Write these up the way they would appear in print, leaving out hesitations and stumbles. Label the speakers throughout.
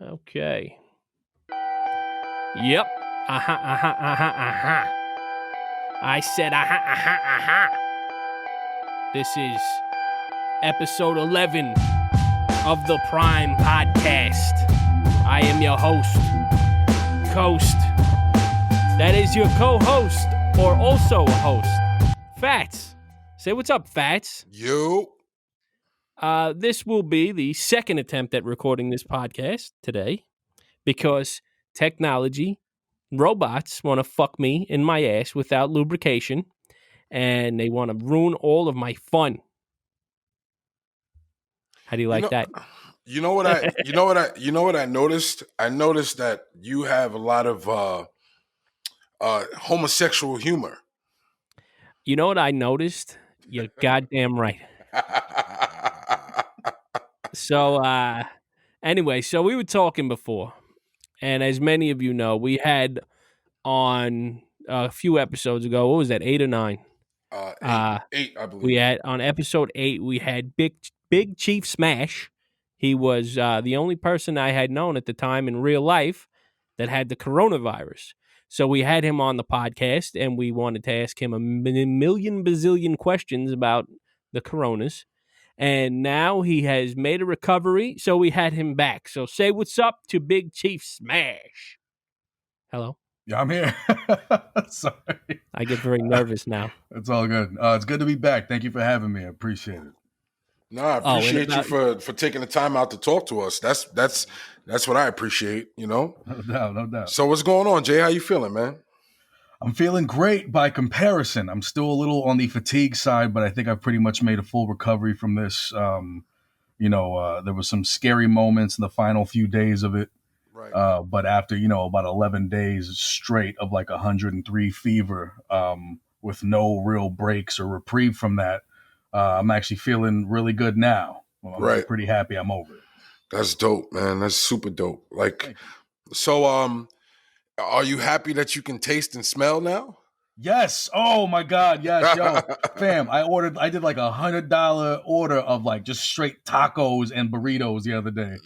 Speaker 1: Okay. Yep. Uh-huh, uh-huh, uh-huh, uh-huh. I said uh-huh, uh-huh, uh-huh. This is episode 11 of the Prime Podcast. I am your host, Coast. That is your co-host, or also a host, Fats. Say what's up, Fats.
Speaker 2: You.
Speaker 1: This will be the second attempt at recording this podcast today because technology, robots want to fuck me in my ass without lubrication, and they want to ruin all of my fun. How do you like that?
Speaker 2: You know what I noticed? I noticed that you have a lot of homosexual humor.
Speaker 1: You know what I noticed? You're goddamn right. So, anyway, so we were talking before, and as many of you know, we had on a few episodes ago, what was that, 8 or 9?
Speaker 2: Eight, I believe.
Speaker 1: We had on episode 8, we had Big Chief Smash. He was the only person I had known at the time in real life that had the coronavirus. So we had him on the podcast, and we wanted to ask him a million bazillion questions about the coronas. And now he has made a recovery, so we had him back. So say what's up to Big Chief Smash. Hello.
Speaker 3: Yeah, I'm here. Sorry.
Speaker 1: I get very nervous now.
Speaker 3: It's all good. It's good to be back. Thank you for having me. I appreciate it.
Speaker 2: No, I appreciate you for taking the time out to talk to us. That's what I appreciate, you know?
Speaker 3: No doubt.
Speaker 2: So what's going on, Jay? How you feeling, man?
Speaker 3: I'm feeling great by comparison. I'm still a little on the fatigue side, but I think I've pretty much made a full recovery from this. There were some scary moments in the final few days of it.
Speaker 2: Right.
Speaker 3: But after, about 11 days straight of like 103 fever, with no real breaks or reprieve from that, I'm actually feeling really good now. I'm pretty happy I'm over it.
Speaker 2: That's dope, man. That's super dope. So, are you happy that you can taste and smell now?
Speaker 3: Yes. Oh my God. Yes, yo, fam. I did like $100 order of like just straight tacos and burritos the other day.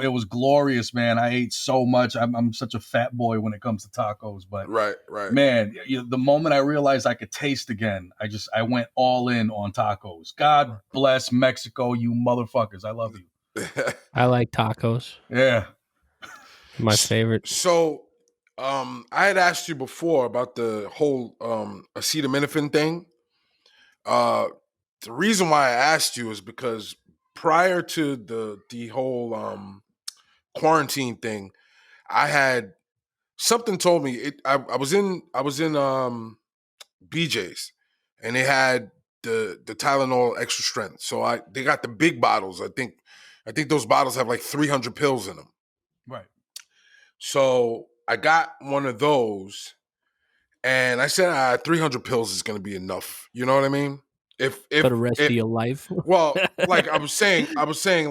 Speaker 3: It was glorious, man. I ate so much. I'm such a fat boy when it comes to tacos, but
Speaker 2: right.
Speaker 3: Man, the moment I realized I could taste again, I went all in on tacos. God bless Mexico, you motherfuckers. I love you.
Speaker 1: I like tacos.
Speaker 3: Yeah.
Speaker 1: My favorite.
Speaker 2: So, I had asked you before about the whole acetaminophen thing. The reason why I asked you is because prior to the whole quarantine thing, I had something told me I was in BJ's, and they had the Tylenol extra strength. So they got the big bottles. I think those bottles have like 300 pills in them.
Speaker 3: Right.
Speaker 2: So I got one of those, and I said, 300 pills is going to be enough. You know what I mean? If
Speaker 1: for the rest of your life.
Speaker 2: Well, like I was saying,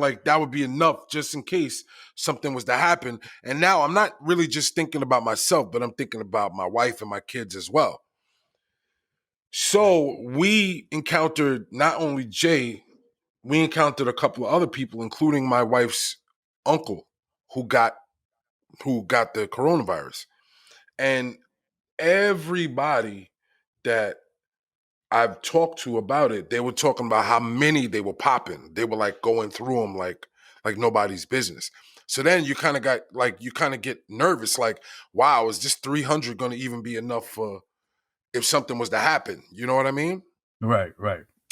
Speaker 2: like that would be enough just in case something was to happen. And now I'm not really just thinking about myself, but I'm thinking about my wife and my kids as well. So we encountered not only Jay, we encountered a couple of other people, including my wife's uncle, who got the coronavirus. And everybody that I've talked to about it, they were talking about how many they were popping. They were like going through them like nobody's business. So then you kind of get nervous, like, wow, is this 300 going to even be enough for if something was to happen? You know what I mean?
Speaker 3: Right.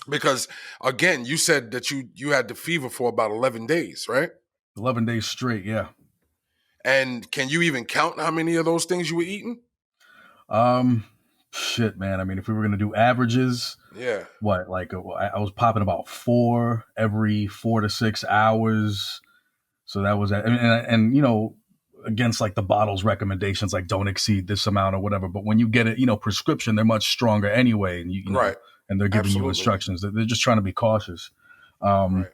Speaker 2: Because again, you said that you had the fever for about 11 days, right?
Speaker 3: 11 days straight, yeah.
Speaker 2: And can you even count how many of those things you were eating?
Speaker 3: Shit, man. I mean, if we were going to do averages,
Speaker 2: yeah.
Speaker 3: What, like I was popping about 4 every 4 to 6 hours. So that was, and against like the bottle's recommendations, like don't exceed this amount or whatever. But when you get it, prescription, they're much stronger anyway. And you know,
Speaker 2: right.
Speaker 3: And they're giving you instructions. They're just trying to be cautious.
Speaker 2: Right.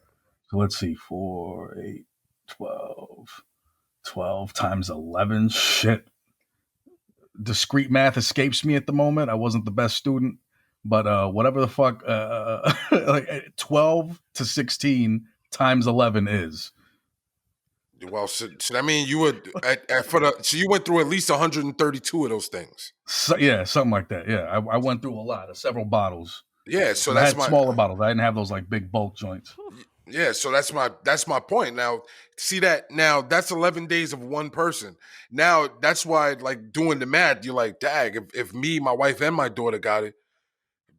Speaker 3: So let's see, 4, 8, 12 times 11. Shit. Discrete math escapes me at the moment. I wasn't the best student, but whatever the fuck, like 12 to 16 times 11 is.
Speaker 2: Well, so that mean you would so you went through at least 132 of those things.
Speaker 3: So, yeah, something like that. Yeah, I went through a lot of several bottles.
Speaker 2: Yeah, so
Speaker 3: And I
Speaker 2: that's
Speaker 3: had
Speaker 2: my
Speaker 3: smaller bottles. I didn't have those like big bulk joints.
Speaker 2: yeah, so that's my point. Now, see that now that's 11 days of one person. Now that's why like doing the math, you're like, dag, if me, my wife, and my daughter got it,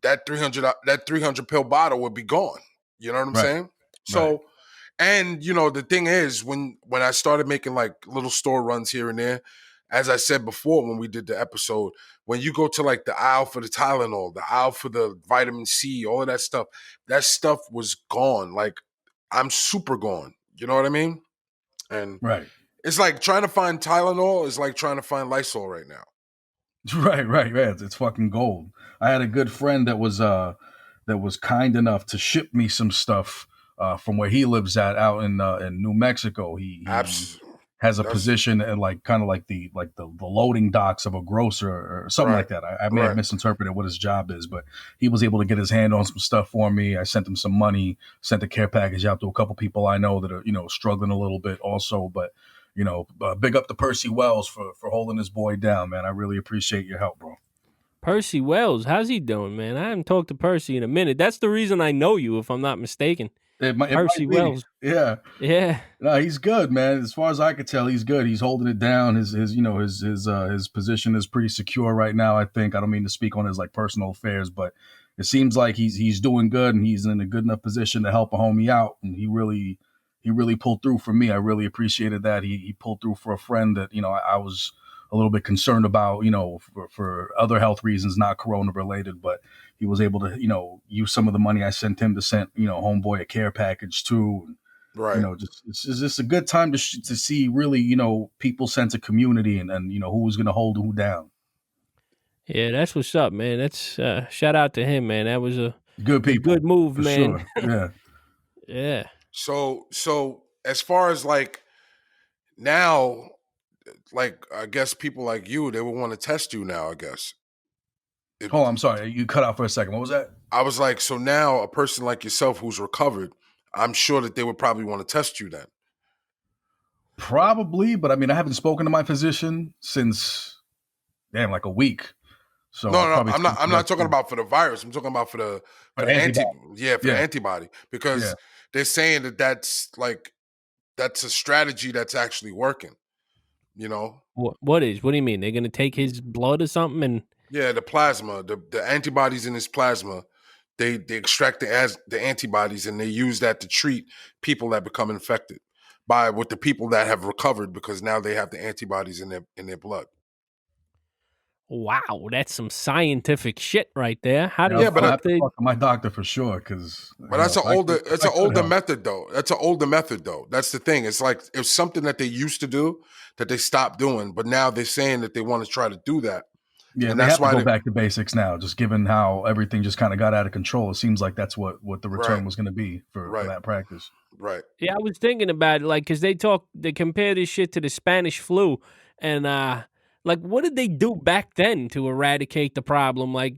Speaker 2: that 300 pill bottle would be gone. You know what I'm
Speaker 3: Right.
Speaker 2: saying?
Speaker 3: Right.
Speaker 2: So, and you know the thing is when I started making like little store runs here and there, as I said before when we did the episode, when you go to like the aisle for the Tylenol, the aisle for the vitamin C, all of that stuff was gone. Like I'm super gone. You know what I mean? And
Speaker 3: Right.
Speaker 2: it's like trying to find Tylenol is like trying to find Lysol right now.
Speaker 3: Right. It's fucking gold. I had a good friend that was kind enough to ship me some stuff from where he lives at out in New Mexico. He has a position at like kind of like the loading docks of a grocer or something like that. I may have misinterpreted what his job is, but he was able to get his hand on some stuff for me. I sent him some money, sent a care package out to a couple people I know that are, you know, struggling a little bit also. But, you know, big up to Percy Wells for holding his boy down, man. I really appreciate your help, bro.
Speaker 1: Percy Wells, how's he doing, man? I haven't talked to Percy in a minute. That's the reason I know you, if I'm not mistaken.
Speaker 3: It
Speaker 1: Percy Wells.
Speaker 3: Yeah. No, he's good, man. As far as I could tell, he's good. He's holding it down. His position is pretty secure right now. I think. I don't mean to speak on his like personal affairs, but it seems like he's doing good and he's in a good enough position to help a homie out. And he really pulled through for me. I really appreciated that. He pulled through for a friend that, you know, I was a little bit concerned about, you know, for other health reasons, not corona related, but he was able to, you know, use some of the money I sent him to send, you know, homeboy a care package too. And,
Speaker 2: right.
Speaker 3: You know, it's just a good time to see really, you know, people's sense of community and you know, who's going to hold who down.
Speaker 1: Yeah, that's what's up, man. That's shout out to him, man. That was a
Speaker 3: good
Speaker 1: move, man.
Speaker 3: Sure. Yeah.
Speaker 1: Yeah.
Speaker 2: So as far as like now, like I guess people like you, they would want to test you now, I guess.
Speaker 3: I'm sorry. You cut out for a second. What was that?
Speaker 2: I was like, so now a person like yourself who's recovered, I'm sure that they would probably want to test you then.
Speaker 3: Probably, but I mean, I haven't spoken to my physician since like a week. So
Speaker 2: no, I'm not talking about for the virus. I'm talking about for the antibody, because they're saying that's a strategy that's actually working. You know
Speaker 1: what do you mean? They're going to take his blood or something and
Speaker 2: the plasma, the antibodies in his plasma, they extract the antibodies and they use that to treat people that become infected with the people that have recovered, because now they have the antibodies in their blood.
Speaker 1: Wow, that's some scientific shit right there. How do
Speaker 3: you but I have to talk to my doctor for sure, because
Speaker 2: but that's an older method though. That's an older method though. That's the thing. It's like it's something that they used to do that they stopped doing, but now they're saying that they want to try to do that.
Speaker 3: Yeah, and that's why they go back to basics now. Just given how everything just kind of got out of control, it seems like that's what the return was going to be for that practice.
Speaker 2: Right.
Speaker 1: Yeah, I was thinking about it, like, because they compare this shit to the Spanish flu, and like, what did they do back then to eradicate the problem? Like,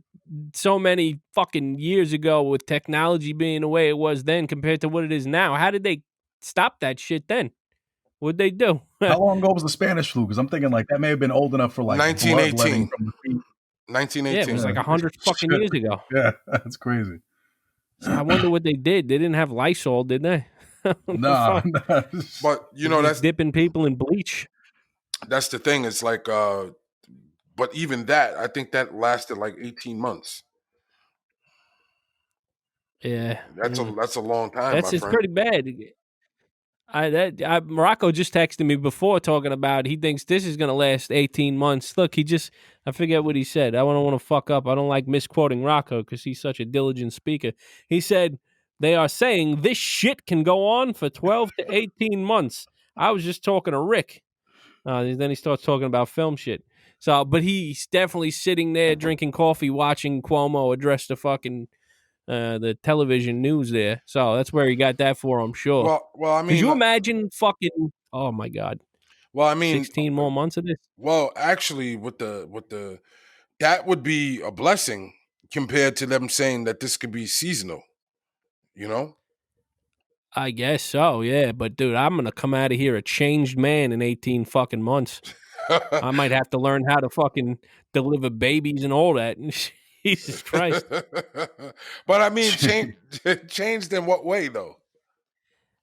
Speaker 1: so many fucking years ago, with technology being the way it was then compared to what it is now. How did they stop that shit then? What'd they do?
Speaker 3: How long ago was the Spanish flu? Because I'm thinking like that may have been old enough for like
Speaker 2: 1918.
Speaker 1: 1918. Yeah, it was like 100 fucking years ago.
Speaker 3: Yeah, that's crazy.
Speaker 1: So I wonder what they did. They didn't have Lysol, did they?
Speaker 3: No.
Speaker 2: But you know, that's
Speaker 1: dipping people in bleach.
Speaker 2: That's the thing. It's like, but even that, I think that lasted like 18 months.
Speaker 1: Yeah,
Speaker 2: that's a long time.
Speaker 1: That's just pretty bad. Morocco just texted me before talking about he thinks this is going to last 18 months. Look, I forget what he said. I don't want to fuck up. I don't like misquoting Rocco because he's such a diligent speaker. He said, they are saying this shit can go on for 12 to 18 months. I was just talking to Rick. Then he starts talking about film shit. So, but he's definitely sitting there drinking coffee, watching Cuomo address the fucking the television news there. So that's where he got that for, I'm sure.
Speaker 2: Well, I mean,
Speaker 1: could you imagine fucking? Oh my god.
Speaker 2: Well, I mean,
Speaker 1: 16 more months of this.
Speaker 2: Well, actually, with the that would be a blessing compared to them saying that this could be seasonal. You know.
Speaker 1: I guess so, yeah. But dude, I'm gonna come out of here a changed man in 18 fucking months. I might have to learn how to fucking deliver babies and all that. Jesus Christ.
Speaker 2: But I mean, changed in what way though?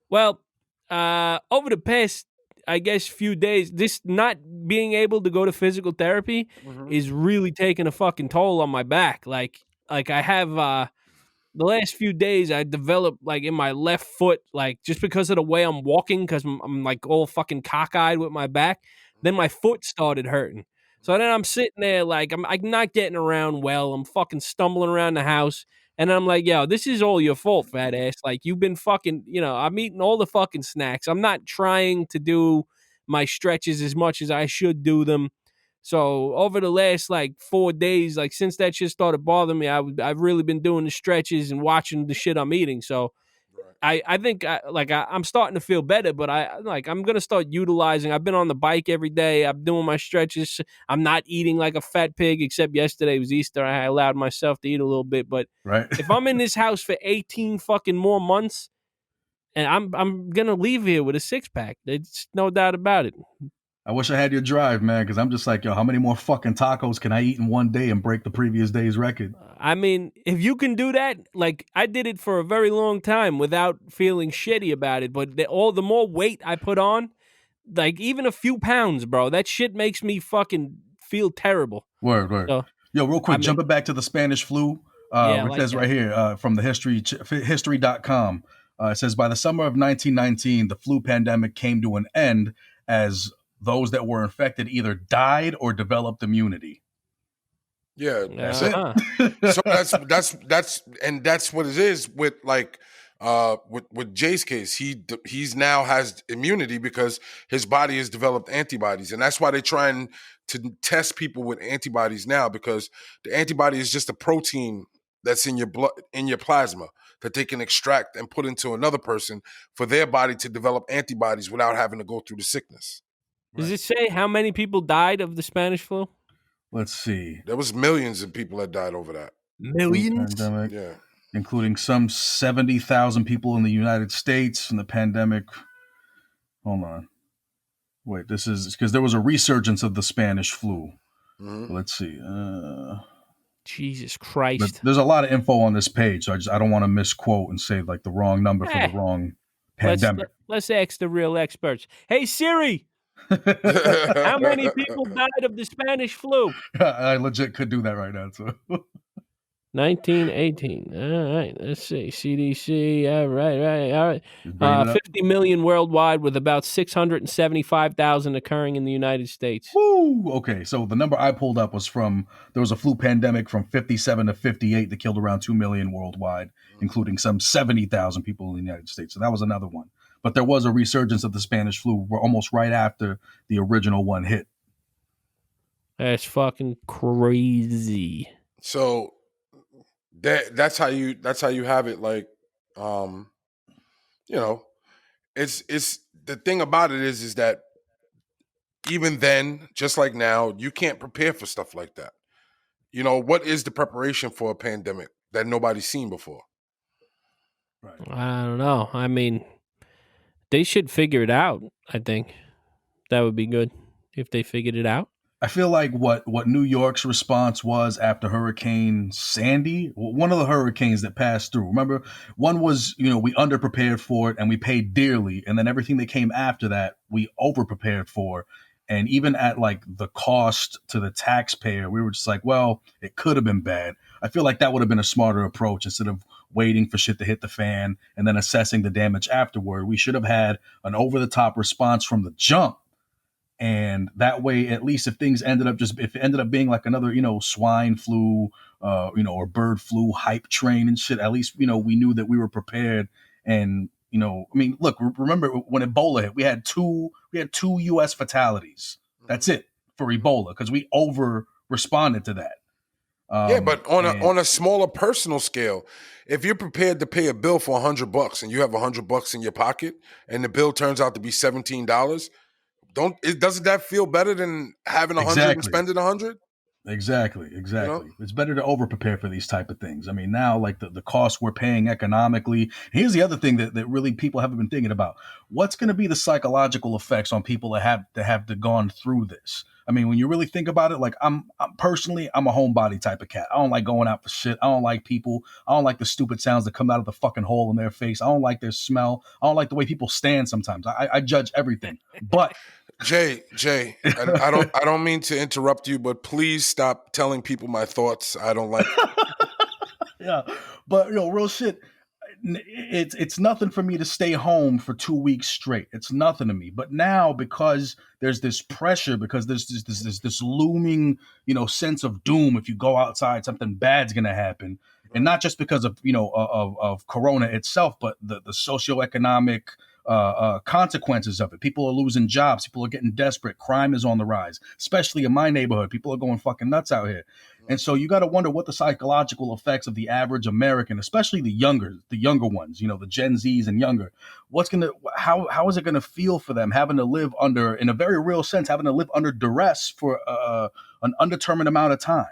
Speaker 1: Well, over the past, I guess, few days, this not being able to go to physical therapy
Speaker 2: Mm-hmm.
Speaker 1: is really taking a fucking toll on my back. Like I have the last few days I developed like in my left foot, like just because of the way I'm walking, because I'm like all fucking cockeyed with my back. Then my foot started hurting. So then I'm sitting there like I'm not getting around well. I'm fucking stumbling around the house. And I'm like, yo, this is all your fault, fat ass. Like, you've been fucking, I'm eating all the fucking snacks. I'm not trying to do my stretches as much as I should do them. So over the last like 4 days, like since that shit started bothering me, I've really been doing the stretches and watching the shit I'm eating. So I think I'm starting to feel better, but I'm gonna start utilizing. I've been on the bike every day. I'm doing my stretches. I'm not eating like a fat pig, except yesterday was Easter. I allowed myself to eat a little bit. But
Speaker 3: Right.
Speaker 1: if I'm in this house for 18 fucking more months, and I'm gonna leave here with a 6-pack, there's no doubt about it.
Speaker 3: I wish I had your drive, man, because I'm just like, yo, how many more fucking tacos can I eat in one day and break the previous day's record?
Speaker 1: I mean, if you can do that, like I did it for a very long time without feeling shitty about it. But the more weight I put on, like even a few pounds, bro, that shit makes me fucking feel terrible.
Speaker 3: Word.
Speaker 1: So,
Speaker 3: Yo, real quick, jumping back to the Spanish flu,
Speaker 1: yeah,
Speaker 3: it says right here from the history.com, it says by the summer of 1919, the flu pandemic came to an end as those that were infected either died or developed immunity.
Speaker 2: Yeah,
Speaker 3: That's
Speaker 1: Uh-huh.
Speaker 3: it.
Speaker 2: so that's what it is with like with Jay's case. He's now has immunity because his body has developed antibodies, and that's why they're trying to test people with antibodies now, because the antibody is just a protein that's in your blood, in your plasma, that they can extract and put into another person for their body to develop antibodies without having to go through the sickness.
Speaker 1: Does it say how many people died of the Spanish flu?
Speaker 3: Let's see.
Speaker 2: There was millions of people that died over that.
Speaker 1: Millions?
Speaker 3: Pandemic,
Speaker 2: Yeah.
Speaker 3: including some 70,000 people in the United States from the pandemic. Hold on. Wait, this is because there was a resurgence of the Spanish flu.
Speaker 2: Mm-hmm.
Speaker 3: Let's see.
Speaker 1: Jesus Christ.
Speaker 3: There's a lot of info on this page, so I don't want to misquote and say like the wrong number for the wrong pandemic.
Speaker 1: Let's ask the real experts. Hey Siri, how many people died of the Spanish flu?
Speaker 3: I legit could do that right now. So
Speaker 1: 1918. All right, let's see. CDC. All right.
Speaker 3: just bringing it up.
Speaker 1: 50 million worldwide, with about 675,000 occurring in the United States.
Speaker 3: Woo! Okay, so the number I pulled up was there was a flu pandemic from 57 to 58 that killed around 2 million worldwide, including some 70,000 people in the United States. So that was another one. But there was a resurgence of the Spanish flu almost right after the original one hit.
Speaker 1: That's fucking crazy.
Speaker 2: So that's how you have it. Like, it's the thing about it is that even then, just like now, you can't prepare for stuff like that. What is the preparation for a pandemic that nobody's seen before?
Speaker 3: Right.
Speaker 1: I don't know. I mean, they should figure it out. I think that would be good if they figured it out.
Speaker 3: I feel like what New York's response was after Hurricane Sandy, one of the hurricanes that passed through. Remember, one was, we underprepared for it and we paid dearly. And then everything that came after that, we overprepared for. And even at like the cost to the taxpayer, we were just like, well, it could have been bad. I feel like that would have been a smarter approach instead of waiting for shit to hit the fan and then assessing the damage afterward. We should have had an over-the-top response from the jump. And that way, at least if things if it ended up being like another, swine flu, or bird flu hype train and shit, at least, we knew that we were prepared. And, look, remember when Ebola hit, we had two U.S. fatalities. That's it for Ebola, because we over responded to that.
Speaker 2: But on a smaller personal scale, if you're prepared to pay a bill for $100 and you have $100 in your pocket and the bill turns out to be $17, doesn't that feel better than having 100 and spending 100?
Speaker 3: Exactly.
Speaker 2: You know?
Speaker 3: It's better to over prepare for these type of things. I mean, now like the costs we're paying economically. Here's the other thing that really people haven't been thinking about. What's going to be the psychological effects on people that have gone through this? I mean, when you really think about it, like I'm personally, I'm a homebody type of cat. I don't like going out for shit. I don't like people. I don't like the stupid sounds that come out of the fucking hole in their face. I don't like their smell. I don't like the way people stand sometimes. I judge everything. But
Speaker 2: Jay, and I don't mean to interrupt you, but please stop telling people my thoughts. I don't like them.
Speaker 3: yeah, but real shit. It's nothing for me to stay home for 2 weeks straight. It's nothing to me. But now, because there's this pressure, because there's this looming sense of doom. If you go outside, something bad's gonna happen, and not just because of of Corona itself, but the socioeconomic consequences of it. People are losing jobs. People are getting desperate. Crime is on the rise, especially in my neighborhood. People are going fucking nuts out here. And so you got to wonder what the psychological effects of the average American, especially the younger ones, the Gen Zs and younger, how is it gonna feel for them having to live under, in a very real sense, having to live under duress for an undetermined amount of time?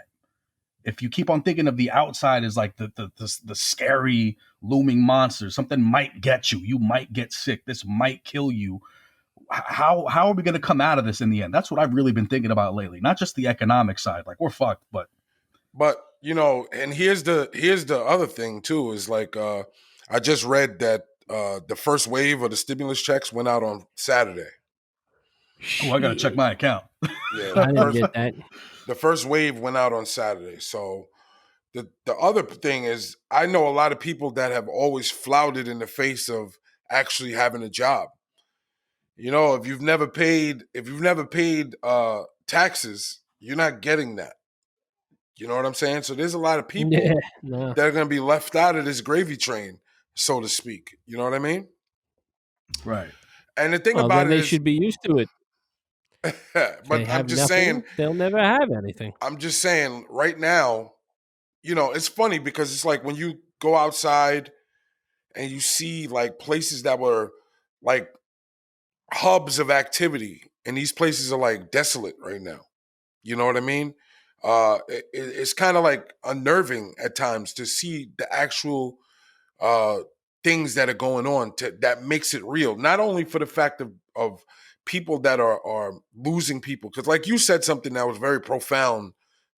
Speaker 3: If you keep on thinking of the outside as like the scary looming monster, something might get you. You might get sick. This might kill you. How are we going to come out of this in the end? That's what I've really been thinking about lately. Not just the economic side, like we're fucked, but
Speaker 2: and here's the other thing too is like I just read that the first wave of the stimulus checks went out on Saturday.
Speaker 3: oh, I got to check my account.
Speaker 2: Yeah,
Speaker 1: I didn't get that.
Speaker 2: the first wave went out on Saturday. So the other thing is I know a lot of people that have always flouted in the face of actually having a job. If you've never paid taxes, you're not getting that. You know what I'm saying? So there's a lot of people
Speaker 1: Yeah, no.
Speaker 2: that are going to be left out of this gravy train, so to speak. You know what I mean?
Speaker 3: Right.
Speaker 2: And the thing
Speaker 1: Well,
Speaker 2: about
Speaker 1: then
Speaker 2: it
Speaker 1: they
Speaker 2: is,
Speaker 1: should be used to it. They
Speaker 2: but I'm
Speaker 1: have
Speaker 2: just
Speaker 1: nothing,
Speaker 2: saying,
Speaker 1: they'll never have anything.
Speaker 2: right now, it's funny because it's like when you go outside and you see like places that were like hubs of activity, and these places are like desolate right now. You know what I mean? It's kind of like unnerving at times to see the actual uh, things that are going on that makes it real. Not only for the fact of people that are losing people, because like you said something that was very profound,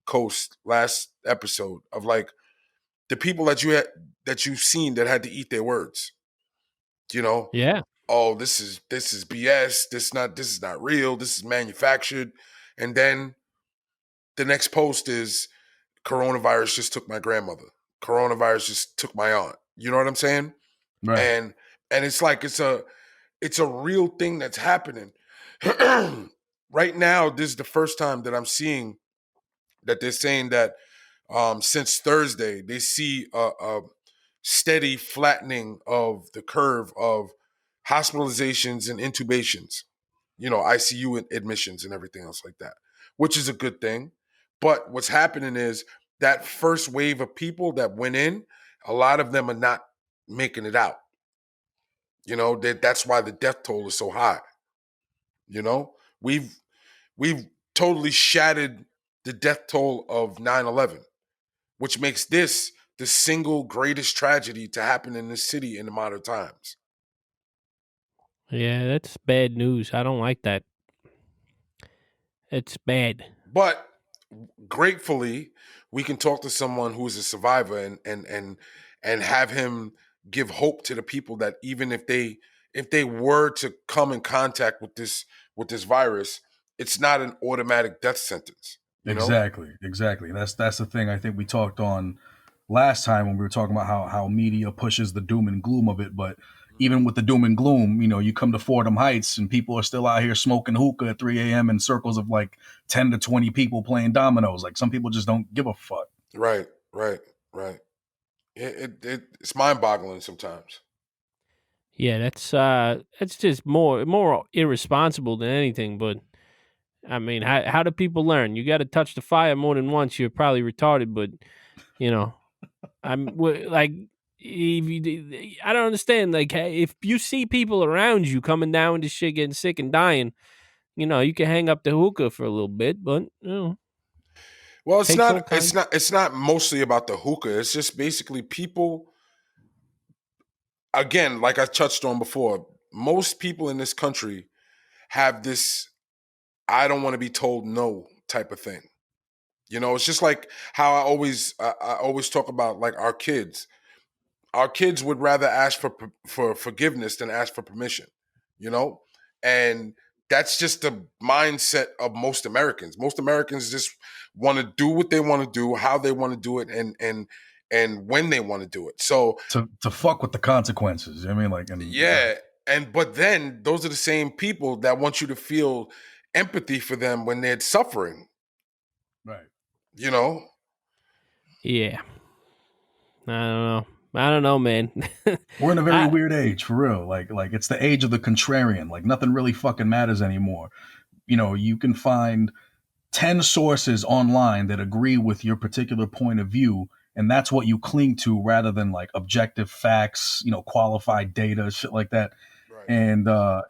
Speaker 2: Coast, last episode of like the people that you've seen that had to eat their words. You know,
Speaker 1: Yeah.
Speaker 2: oh, this is BS. This is not real. This is manufactured, and then the next post is coronavirus just took my grandmother. Coronavirus just took my aunt. You know what I'm saying?
Speaker 3: Right.
Speaker 2: And it's like it's a real thing that's happening. Right now, this is the first time that I'm seeing that they're saying that since Thursday, they see a steady flattening of the curve of hospitalizations and intubations, ICU admissions and everything else like that, which is a good thing. But what's happening is that first wave of people that went in, a lot of them are not making it out. That's why the death toll is so high. We've we've totally shattered the death toll of 9/11, which makes this the single greatest tragedy to happen in this city in the modern times.
Speaker 1: Yeah, that's bad news. I don't like that. It's bad.
Speaker 2: But gratefully, we can talk to someone who is a survivor and have him give hope to the people that even if they were to come in contact with this virus, it's not an automatic death sentence.
Speaker 3: Exactly. That's the thing I think we talked on last time when we were talking about how media pushes the doom and gloom of it. But even with the doom and gloom, you come to Fordham Heights and people are still out here smoking hookah at 3 a.m. in circles of like 10 to 20 people playing dominoes. Like some people just don't give a fuck.
Speaker 2: Right. It's mind-boggling sometimes.
Speaker 1: Yeah, that's just more irresponsible than anything. But I mean, how do people learn? You got to touch the fire more than once. You're probably retarded, but like, I don't understand. Like, if you see people around you coming down with this shit, getting sick and dying, you can hang up the hookah for a little bit, but.
Speaker 2: Well,
Speaker 1: Takes all kinds.
Speaker 2: it's not mostly about the hookah. It's just basically people. Again, like I touched on before, most people in this country have this "I don't want to be told no" type of thing. You know, it's just like how I always talk about like our kids. Our kids would rather ask for forgiveness than ask for permission. You know, and that's just the mindset of most Americans. Most Americans just want to do what they want to do, how they want to do it, and when they want to do it. So
Speaker 3: to fuck with the consequences. I mean, like, and
Speaker 2: yeah, and but then those are the same people that want you to feel empathy for them when they're suffering.
Speaker 3: right.
Speaker 2: You know,
Speaker 1: Yeah. I don't know, man.
Speaker 3: We're in a very
Speaker 1: I,
Speaker 3: weird age, for real. Like it's the age of the contrarian. Like nothing really fucking matters anymore. You know, you can find 10 sources online that agree with your particular point of view, and that's what you cling to rather than like objective facts, you know, qualified data, shit like that.
Speaker 2: right?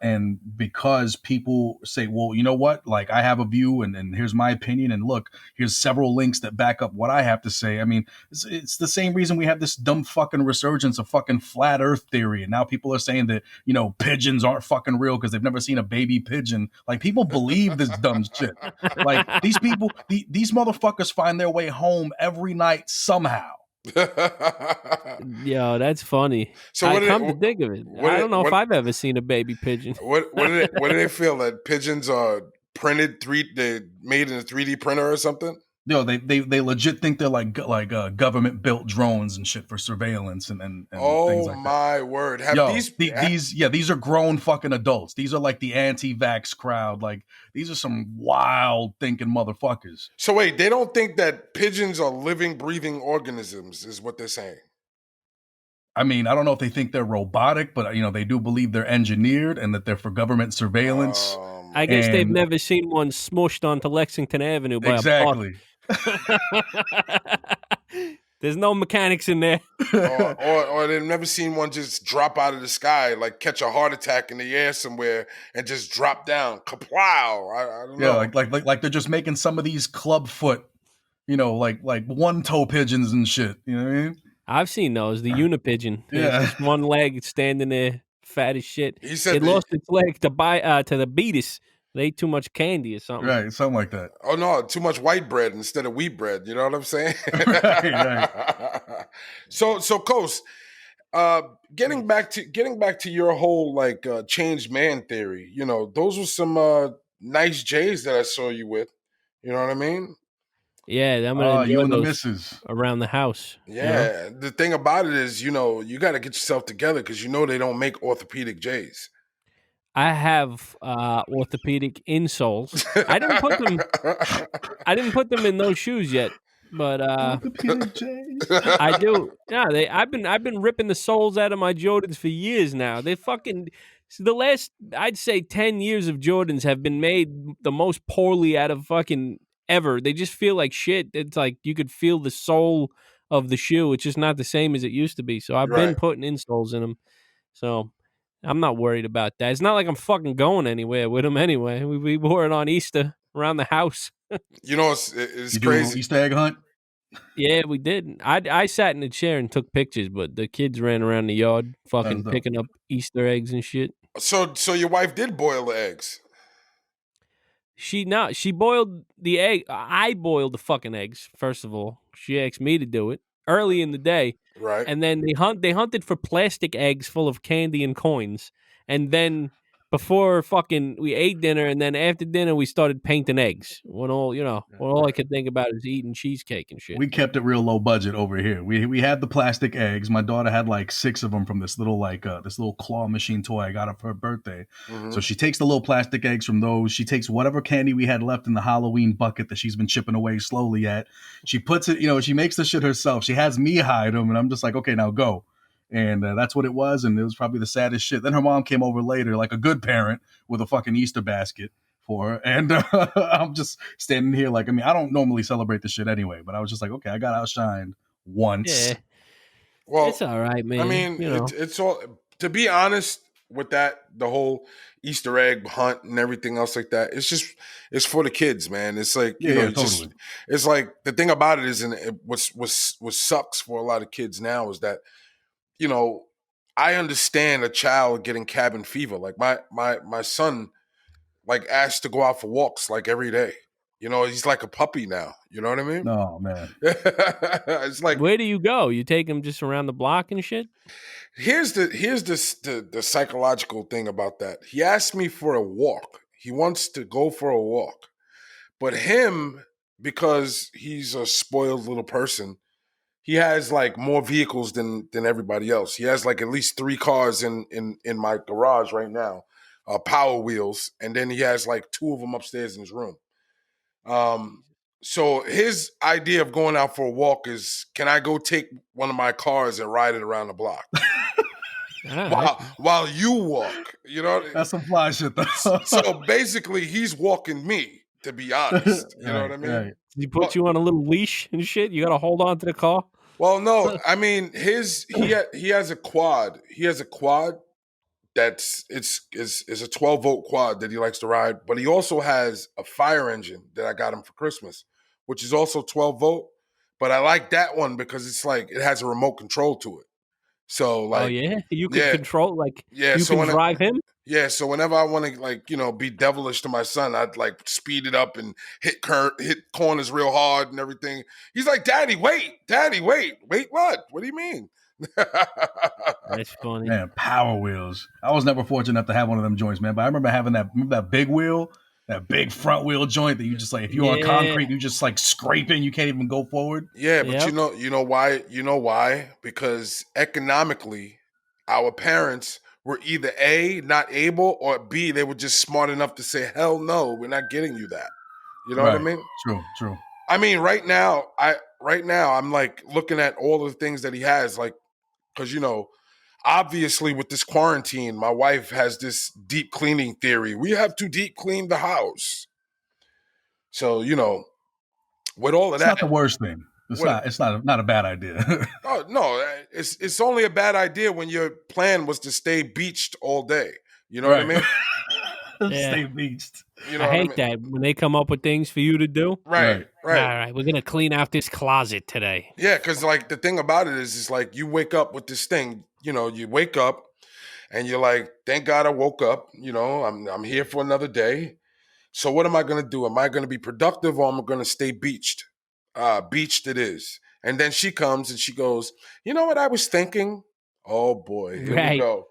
Speaker 3: And because people say, well, you know what, like I have a view, and here's my opinion, and look, here's several links that back up what I have to say. I mean, it's the same reason we have this dumb fucking resurgence of fucking flat earth theory, and now people are saying that, you know, pigeons aren't fucking real because they've never seen a baby pigeon. Like, people believe this dumb shit. Like, these people, these motherfuckers find their way home every night somehow.
Speaker 1: Yo, that's funny.
Speaker 2: So
Speaker 1: I
Speaker 2: what did
Speaker 1: come to think of it, I don't
Speaker 2: it
Speaker 1: know if I've ever seen a baby pigeon.
Speaker 2: what did they feel that pigeons are they made in a 3D printer or something?
Speaker 3: No, they legit think they're like government built drones and shit for surveillance and things
Speaker 2: Oh
Speaker 3: like that.
Speaker 2: my word! Have
Speaker 3: Yo,
Speaker 2: these?
Speaker 3: these are grown fucking adults. These are like the anti-vax crowd. Like, these are some wild thinking motherfuckers.
Speaker 2: So wait, they don't think that pigeons are living, breathing organisms, is what they're saying.
Speaker 3: I mean, I don't know if they think they're robotic, but, you know, they do believe they're engineered and that they're for government surveillance.
Speaker 1: I
Speaker 2: My
Speaker 1: guess they've
Speaker 3: And
Speaker 1: never seen one smushed onto Lexington Avenue by a bus.
Speaker 3: exactly.
Speaker 1: There's no mechanics in there.
Speaker 2: or they've never seen one just drop out of the sky, like catch a heart attack in the air somewhere and just drop down. Kaplow! I don't
Speaker 3: Yeah,
Speaker 2: know.
Speaker 3: like they're just making some of these clubfoot, you know, like one toe pigeons and shit. You know what I mean?
Speaker 1: I've seen those. The unipigeon. It's
Speaker 3: Yeah.
Speaker 1: just one leg standing there, fat as shit.
Speaker 2: He said
Speaker 1: It lost its leg to the beatus. They ate too much candy or something.
Speaker 3: Right, something like that.
Speaker 2: Oh no, too much white bread instead of wheat bread. You know what I'm saying?
Speaker 3: Right.
Speaker 2: So Coast, getting back to your whole like changed man theory. You know, those were some nice J's that I saw you with. You know what I mean?
Speaker 1: Yeah, I'm gonna
Speaker 3: You
Speaker 1: enjoy
Speaker 3: and the
Speaker 1: those
Speaker 3: missus.
Speaker 1: around the house.
Speaker 2: Yeah. The thing about it is, you know, you got to get yourself together because you know they don't make orthopedic J's.
Speaker 1: I have orthopedic insoles. I didn't put them. I didn't put them in those shoes yet, but
Speaker 3: Orthopedic J's.
Speaker 1: I do. Yeah, I've been ripping the soles out of my Jordans for years now. They fucking the last, I'd say, 10 years of Jordans have been made the most poorly out of fucking ever. They just feel like shit. It's like you could feel the sole of the shoe. It's just not the same as it used to be. So I've been
Speaker 2: Right.
Speaker 1: putting insoles in them. So I'm not worried about that. It's not like I'm fucking going anywhere with them anyway. We wore it on Easter around the house.
Speaker 2: You know, it's
Speaker 3: You do a little
Speaker 2: crazy.
Speaker 3: Easter egg hunt?
Speaker 1: Yeah, we did. I sat in the chair and took pictures, but the kids ran around the yard fucking
Speaker 3: That's dope.
Speaker 1: picking up Easter eggs and shit.
Speaker 2: So your wife did boil the eggs.
Speaker 1: She boiled the egg. I boiled the fucking eggs, first of all. She asked me to do it early in the day.
Speaker 2: Right.
Speaker 1: And then they hunted for plastic eggs full of candy and coins. And then before fucking we ate dinner, and then after dinner we started painting eggs. When all I could think about is eating cheesecake and shit.
Speaker 3: We kept it real low budget over here. We had the plastic eggs. My daughter had like 6 of them from this little this little claw machine toy I got her for her birthday.
Speaker 2: Mhm.
Speaker 3: So she takes the little plastic eggs from those. She takes whatever candy we had left in the Halloween bucket that she's been chipping away slowly at. She puts it, she makes the shit herself. She has me hide them, and I'm just like, okay, now go. And that's what it was, and it was probably the saddest shit. Then her mom came over later, like a good parent, with a fucking Easter basket for her. And I'm just standing here like, I mean, I don't normally celebrate this shit anyway, but I was just like, okay, I got outshined once.
Speaker 1: Yeah.
Speaker 2: Well,
Speaker 1: It's all right, man.
Speaker 2: I mean, it's all, to be honest, with that, the whole Easter egg hunt and everything else like that. It's for the kids, man. It's like,
Speaker 3: Yeah, totally.
Speaker 2: it's like the thing about it is, and what sucks for a lot of kids now is that, I understand a child getting cabin fever. Like my son, like asked to go out for walks like every day. He's like a puppy now. You know what I mean?
Speaker 3: Oh man.
Speaker 2: It's like,
Speaker 1: Where do you go? You take him just around the block and shit?
Speaker 2: here's the psychological thing about that. He asked me for a walk. He wants to go for a walk. But him, because he's a spoiled little person, he has like more vehicles than everybody else. He has like at least 3 cars in my garage right now, Power Wheels, and then he has like 2 of them upstairs in his room. So his idea of going out for a walk is, can I go take one of my cars and ride it around the block while you walk?
Speaker 3: That's some fly shit though.
Speaker 2: So basically, he's walking me. To be honest, you know what I mean?
Speaker 3: Right.
Speaker 1: He put you on a little leash and shit? You got to hold on to the car?
Speaker 2: Well, no, I mean he has a quad. He has a quad that's it's a 12-volt quad that he likes to ride, but he also has a fire engine that I got him for Christmas, which is also 12-volt. But I like that one because it's like it has a remote control to it. So like,
Speaker 1: oh yeah, you can control you
Speaker 2: so
Speaker 1: can drive him.
Speaker 2: Yeah, so whenever I want to be devilish to my son, I'd like speed it up and hit corners real hard and everything. He's like, Daddy, wait, what? What do you mean?
Speaker 1: That's funny.
Speaker 3: Man, Power Wheels. I was never fortunate enough to have one of them joints, man. But I remember having that big wheel, that big front wheel joint that you just like, if you're on concrete, you just like scraping, you can't even go forward.
Speaker 2: Yeah, but you know why? You know why? Because economically, our parents were either A, not able, or B, they were just smart enough to say, hell no, we're not getting you that. You know what I mean?
Speaker 3: True.
Speaker 2: I mean, right now, I'm like looking at all the things that he has, like, because obviously with this quarantine, my wife has this deep cleaning theory. We have to deep clean the house. So, with all of that,
Speaker 3: it's not the worst thing. It's not a bad idea.
Speaker 2: Oh no, it's only a bad idea when your plan was to stay beached all day. You know what I mean?
Speaker 3: Stay beached.
Speaker 1: I hate that when they come up with things for you to do.
Speaker 2: Right.
Speaker 1: All right, we're gonna clean out this closet today.
Speaker 2: Yeah, because like the thing about it is like you wake up with this thing. You wake up and you're like, thank God I woke up. I'm here for another day. So what am I gonna do? Am I gonna be productive or am I gonna stay beached? Beached it is. And then she comes and she goes, you know what I was thinking? Oh boy, here we go.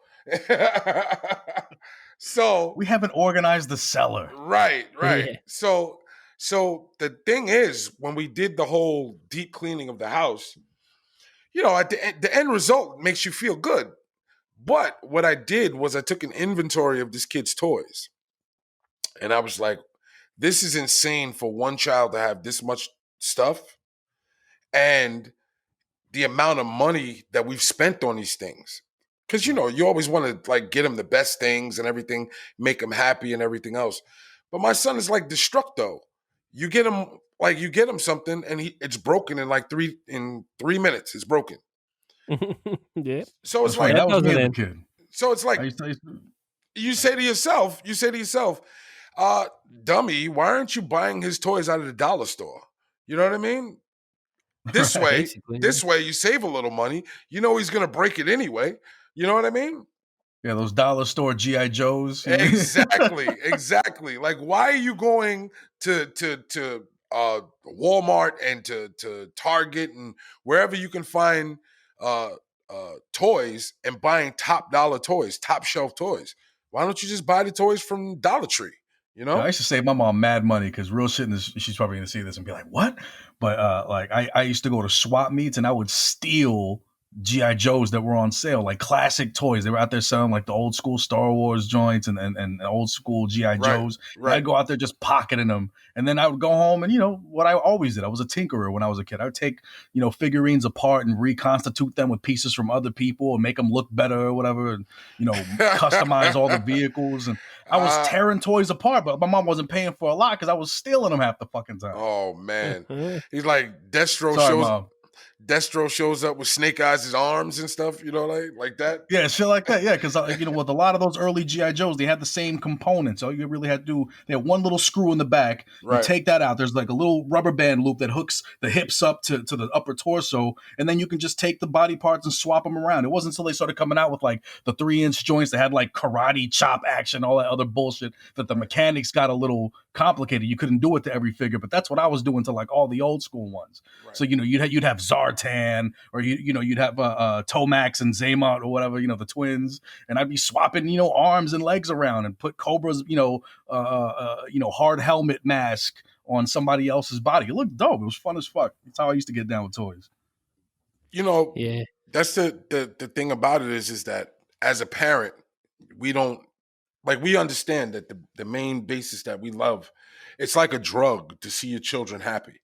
Speaker 2: So
Speaker 3: we haven't organized the cellar.
Speaker 2: Right. Yeah. So the thing is, when we did the whole deep cleaning of the house, at the end result makes you feel good. But what I did was I took an inventory of this kid's toys. And I was like, this is insane for one child to have this much stuff. And the amount of money that we've spent on these things. Because, you always want to like get him the best things and everything, make him happy and everything else. But my son is like destructo. You get him something and it's broken in like 3 minutes. It's broken.
Speaker 1: Yeah.
Speaker 2: So it's
Speaker 3: like, that was me as a kid.
Speaker 2: So it's like, you say to yourself, dummy, why aren't you buying his toys out of the dollar store? You know what I mean? This way you save a little money. He's going to break it anyway. You know what I mean?
Speaker 3: Yeah, those dollar store G.I. Joes.
Speaker 2: Exactly. Like, why are you going to Walmart and to Target and wherever you can find toys and buying top dollar toys, top shelf toys? Why don't you just buy the toys from Dollar Tree?
Speaker 3: I used to save my mom mad money because real shit. She's probably gonna see this and be like, "What?" But I used to go to swap meets and I would steal G.I. Joes that were on sale, like classic toys. They were out there selling like the old school Star Wars joints and old school G.I. Joes. Right. I'd go out there just pocketing them. And then I would go home and, what I always did. I was a tinkerer when I was a kid. I would take, figurines apart and reconstitute them with pieces from other people and make them look better or whatever. And, customize all the vehicles. And I was tearing toys apart, but my mom wasn't paying for a lot because I was stealing them half the fucking time.
Speaker 2: Oh, man. He's like, Destro
Speaker 3: Sorry, Mom.
Speaker 2: Destro shows up with Snake Eyes' arms and stuff, you know, like that.
Speaker 3: Yeah, shit like that. Yeah, because with a lot of those early GI Joes, they had the same components. All you really had to do, they had one little screw in the back. You
Speaker 2: Right.
Speaker 3: take that out. There's like a little rubber band loop that hooks the hips up to the upper torso, and then you can just take the body parts and swap them around. It wasn't until they started coming out with like the 3-inch joints that had like karate chop action, all that other bullshit, that the mechanics got a little complicated. You couldn't do it to every figure, but that's what I was doing to like all the old school ones.
Speaker 2: Right.
Speaker 3: So you'd have Zartan, or you'd have Tomax and Zaymot or whatever, the twins, and I'd be swapping arms and legs around and put Cobra's hard helmet mask on somebody else's body. It looked dope. It was fun as fuck. That's how I used to get down with toys.
Speaker 1: Yeah.
Speaker 2: That's the thing about it is that as a parent, we don't we understand that the main basis that we love, it's like a drug to see your children happy.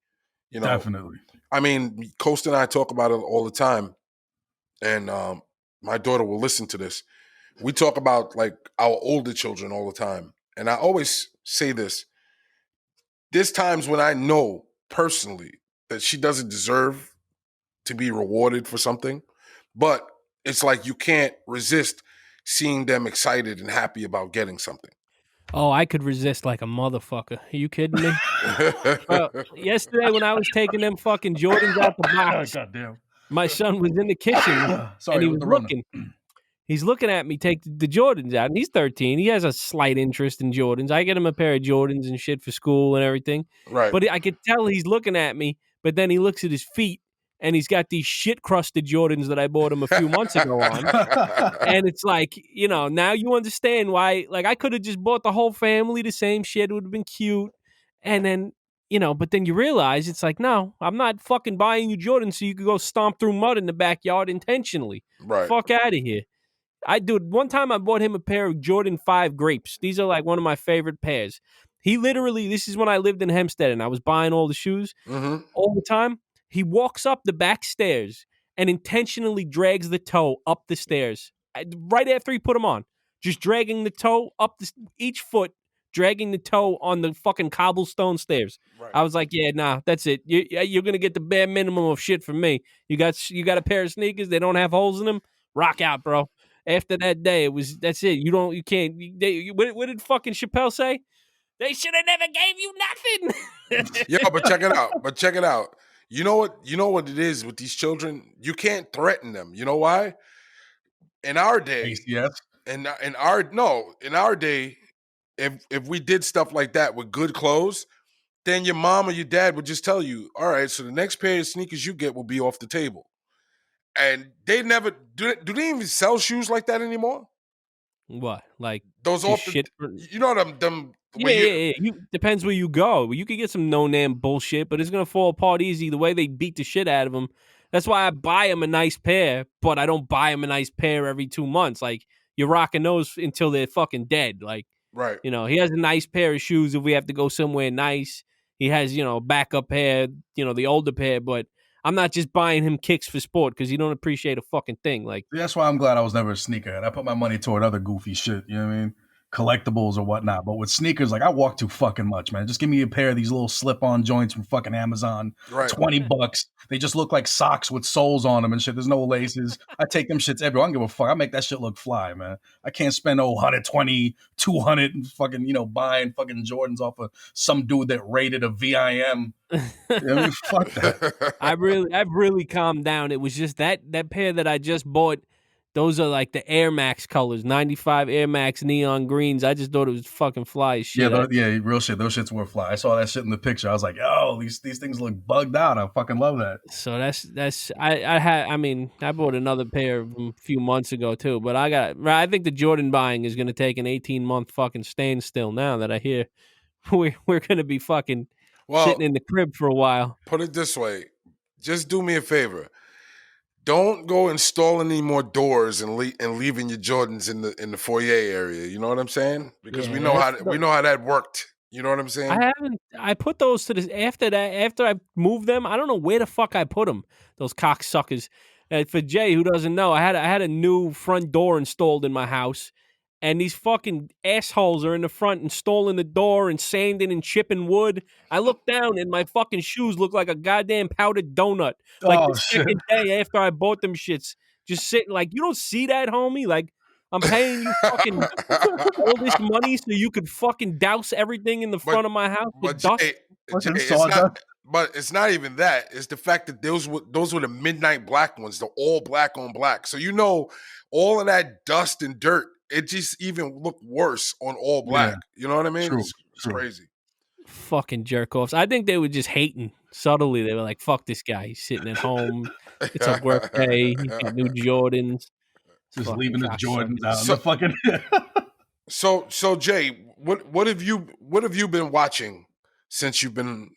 Speaker 3: Definitely.
Speaker 2: I mean, Coast and I talk about it all the time, and my daughter will listen to this. We talk about like our older children all the time, and I always say this. There's times when I know personally that she doesn't deserve to be rewarded for something, but it's like you can't resist seeing them excited and happy about getting something.
Speaker 1: Oh, I could resist like a motherfucker. Are you kidding me? Yesterday when I was taking them fucking Jordans out the box,
Speaker 3: Goddamn.
Speaker 1: my son was in the kitchen
Speaker 3: Sorry,
Speaker 1: and he
Speaker 3: with
Speaker 1: was
Speaker 3: the runner.
Speaker 1: looking. He's looking at me take the Jordans out, and he's 13. He has a slight interest in Jordans. I get him a pair of Jordans and shit for school and everything.
Speaker 2: Right.
Speaker 1: But I could tell he's looking at me, but then he looks at his feet, and he's got these shit-crusted Jordans that I bought him a few months ago on. And it's like, now you understand why. Like, I could have just bought the whole family the same shit. It would have been cute. And then, but then you realize it's like, no, I'm not fucking buying you Jordans so you could go stomp through mud in the backyard intentionally.
Speaker 2: Right.
Speaker 1: Fuck out of here. One time I bought him a pair of Jordan 5 grapes. These are like one of my favorite pairs. He literally, this is when I lived in Hempstead and I was buying all the shoes all the time. He walks up the back stairs and intentionally drags the toe up the stairs right after he put them on. Just dragging the toe up each foot, dragging the toe on the fucking cobblestone stairs.
Speaker 2: Right.
Speaker 1: I was like, yeah, nah, that's it. You're going to get the bare minimum of shit from me. You got a pair of sneakers, they don't have holes in them. Rock out, bro. After that day, that's it. You can't. What did fucking Chappelle say? They should have never gave you nothing.
Speaker 2: Yeah, but check it out. You know what it is with these children? You can't threaten them. You know why? In our day,
Speaker 3: yes.
Speaker 2: In our day, if we did stuff like that with good clothes, then your mom or your dad would just tell you, all right, so the next pair of sneakers you get will be off the table. And they never do they even sell shoes like that anymore?
Speaker 1: What? Like
Speaker 2: those off the
Speaker 1: shit?
Speaker 2: them
Speaker 1: Yeah. Depends where you go. You could get some no-name bullshit, but it's gonna fall apart easy the way they beat the shit out of them. That's why I buy him a nice pair, but I don't buy him a nice pair every 2 months. Like, you're rocking those until they're fucking dead. Like,
Speaker 2: right.
Speaker 1: He has a nice pair of shoes if we have to go somewhere nice. He has, backup pair, the older pair, but I'm not just buying him kicks for sport because you don't appreciate a fucking thing. Like,
Speaker 3: that's why I'm glad I was never a sneakerhead. I put my money toward other goofy shit. You know what I mean? Collectibles or whatnot. But with sneakers, like, I walk too fucking much, man. Just give me a pair of these little slip-on joints from fucking Amazon.
Speaker 2: Right.
Speaker 3: $20. They just look like socks with soles on them and shit. There's no laces. I take them shits everywhere. I don't give a fuck. I make that shit look fly, man. I can't spend 120, 200 and fucking, buying fucking Jordans off of some dude that rated a VIM. I mean, fuck that.
Speaker 1: I've really calmed down. It was just that pair that I just bought. Those are like the Air Max colors, 95 Air Max neon greens. I just thought it was fucking fly as shit.
Speaker 3: Yeah, real shit. Those shits were fly. I saw that shit in the picture. I was like, oh, these things look bugged out. I fucking love that.
Speaker 1: So I bought another pair of them a few months ago too. But I think the Jordan buying is going to take an 18-month fucking standstill now that I hear we're going to be fucking sitting in the crib for a while.
Speaker 2: Put it this way. Just do me a favor. Don't go installing any more doors and leaving your Jordans in the foyer area. You know what I'm saying? Because we know how that worked. You know what I'm saying?
Speaker 1: I put those to this after I moved them. I don't know where the fuck I put them. Those cocksuckers. For Jay, who doesn't know, I had a new front door installed in my house, and these fucking assholes are in the front installing the door and sanding and chipping wood. I look down and my fucking shoes look like a goddamn powdered donut. Like
Speaker 3: Oh
Speaker 1: the
Speaker 3: shit.
Speaker 1: second day after I bought them shits, just sitting like, you don't see that, homie? Like, I'm paying you fucking all this money so you could fucking douse everything in the
Speaker 2: But
Speaker 1: front of my house
Speaker 2: but
Speaker 1: with dust.
Speaker 2: Jay,
Speaker 3: Fucking
Speaker 2: it's not.
Speaker 3: sawdust.
Speaker 2: But it's not even that. It's the fact that those were the midnight black ones, the all black on black. So all of that dust and dirt, it just even looked worse on all black.
Speaker 3: Yeah.
Speaker 2: You know what I mean?
Speaker 3: True.
Speaker 2: It's
Speaker 3: True.
Speaker 2: crazy.
Speaker 1: Fucking jerk offs. I think they were just hating subtly. They were like, fuck this guy. He's sitting at home. It's a work day. He's got new Jordans.
Speaker 3: Just
Speaker 1: Fucking
Speaker 3: leaving his
Speaker 1: cocksucker.
Speaker 3: Jordans out in the fucking.
Speaker 2: So Jay, what have you been watching since you've been,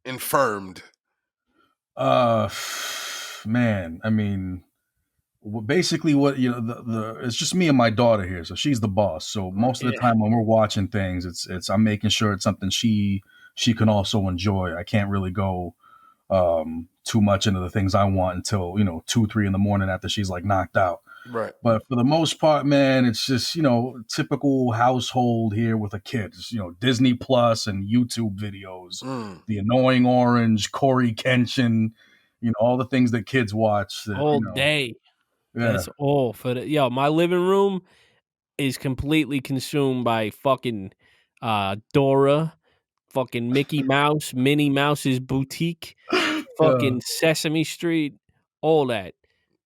Speaker 2: infirmed?
Speaker 3: Man, I mean, basically, what it's just me and my daughter here, so she's the boss. So most of the time when we're watching things, it's I'm making sure it's something she can also enjoy. I can't really go too much into the things I want until 2-3 in the morning after she's like knocked out.
Speaker 2: Right.
Speaker 3: But for the most part, man, it's just typical household here with a kid. It's, Disney Plus and YouTube videos, The Annoying Orange, Corey Kenshin, all the things that kids watch that,
Speaker 1: all day.
Speaker 3: Yeah.
Speaker 1: That's all for the my living room is completely consumed by fucking Dora, fucking Mickey Mouse, Minnie Mouse's Boutique, fucking Sesame Street, all that.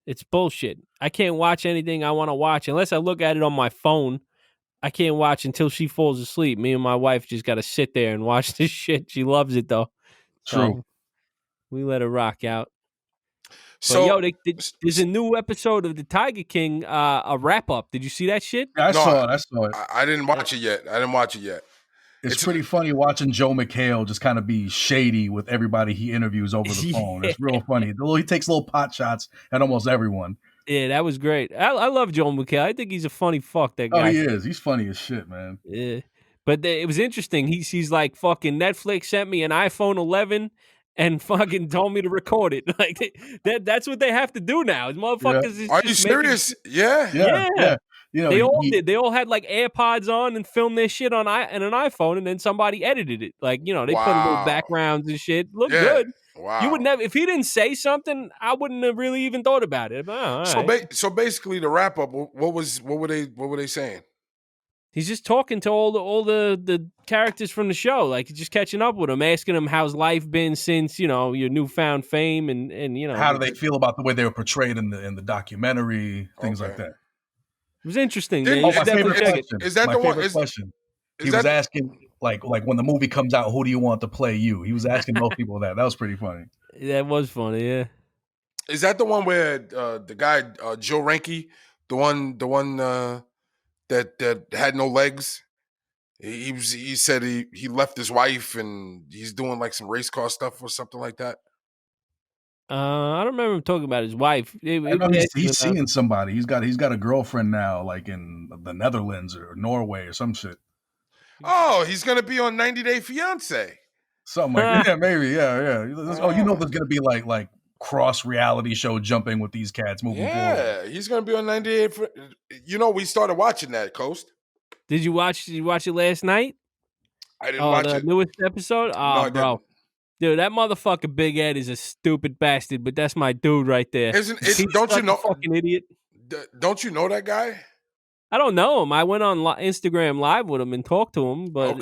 Speaker 1: It's bullshit. I can't watch anything I want to watch unless I look at it on my phone. I can't watch until she falls asleep. Me and my wife just got to sit there and watch this shit. She loves it though.
Speaker 3: True.
Speaker 1: So we let her rock out.
Speaker 2: So
Speaker 1: But there's a new episode of the Tiger King, a wrap up. Did you see that shit?
Speaker 3: I saw it.
Speaker 2: I didn't watch it yet.
Speaker 3: It's pretty funny watching Joe McHale just kind of be shady with everybody he interviews over the phone. It's real funny. He takes little pot shots at almost everyone.
Speaker 1: Yeah, that was great. I love Joel McHale. I think he's a funny fuck, that guy.
Speaker 3: Oh, he is. He's funny as shit, man.
Speaker 1: Yeah. But it was interesting. He's like, fucking Netflix sent me an iPhone 11 and fucking told me to record it. Like that's what they have to do now. Motherfuckers.
Speaker 2: Are you serious?
Speaker 1: Yeah. They all did. They all had like AirPods on and filmed their shit on an iPhone, and then somebody edited it. Like, they put little backgrounds and shit. Look good.
Speaker 2: Wow.
Speaker 1: You would never, if he didn't say something, I wouldn't have really even thought about it.
Speaker 2: So basically, the wrap up. What were they saying?
Speaker 1: He's just talking to all the characters from the show, like just catching up with them, asking them how's life been since your newfound fame, and
Speaker 3: how do they feel about the way they were portrayed in the documentary, things like that.
Speaker 1: It was interesting.
Speaker 3: My favorite question.
Speaker 2: Is that
Speaker 3: my
Speaker 2: the one?
Speaker 3: Favorite question. He was asking like when the movie comes out, who do you want to play you? He was asking most people that. That was pretty funny.
Speaker 1: That was funny, yeah.
Speaker 2: Is that the one where the guy Joe Ranke, the one that had no legs? He said he left his wife and he's doing like some race car stuff or something like that.
Speaker 1: I don't remember him talking about his wife.
Speaker 3: I know he's seeing somebody. He's got a girlfriend now, like in the Netherlands or Norway or some shit.
Speaker 2: Oh, he's gonna be on 90 Day Fiance.
Speaker 3: Something like that. Yeah, maybe. Yeah. Oh, there's gonna be like cross reality show jumping with these cats moving forward.
Speaker 2: Yeah, he's gonna be on 90 Day. We started watching that, Coast.
Speaker 1: Did you watch it last night?
Speaker 2: I didn't watch it.
Speaker 1: The newest episode? Oh, no, bro. Dude, that motherfucker Big Ed is a stupid bastard, but that's my dude right there.
Speaker 2: Don't you know?
Speaker 1: Fucking idiot.
Speaker 2: Don't you know that guy?
Speaker 1: I don't know him. I went on Instagram Live with him and talked to him, but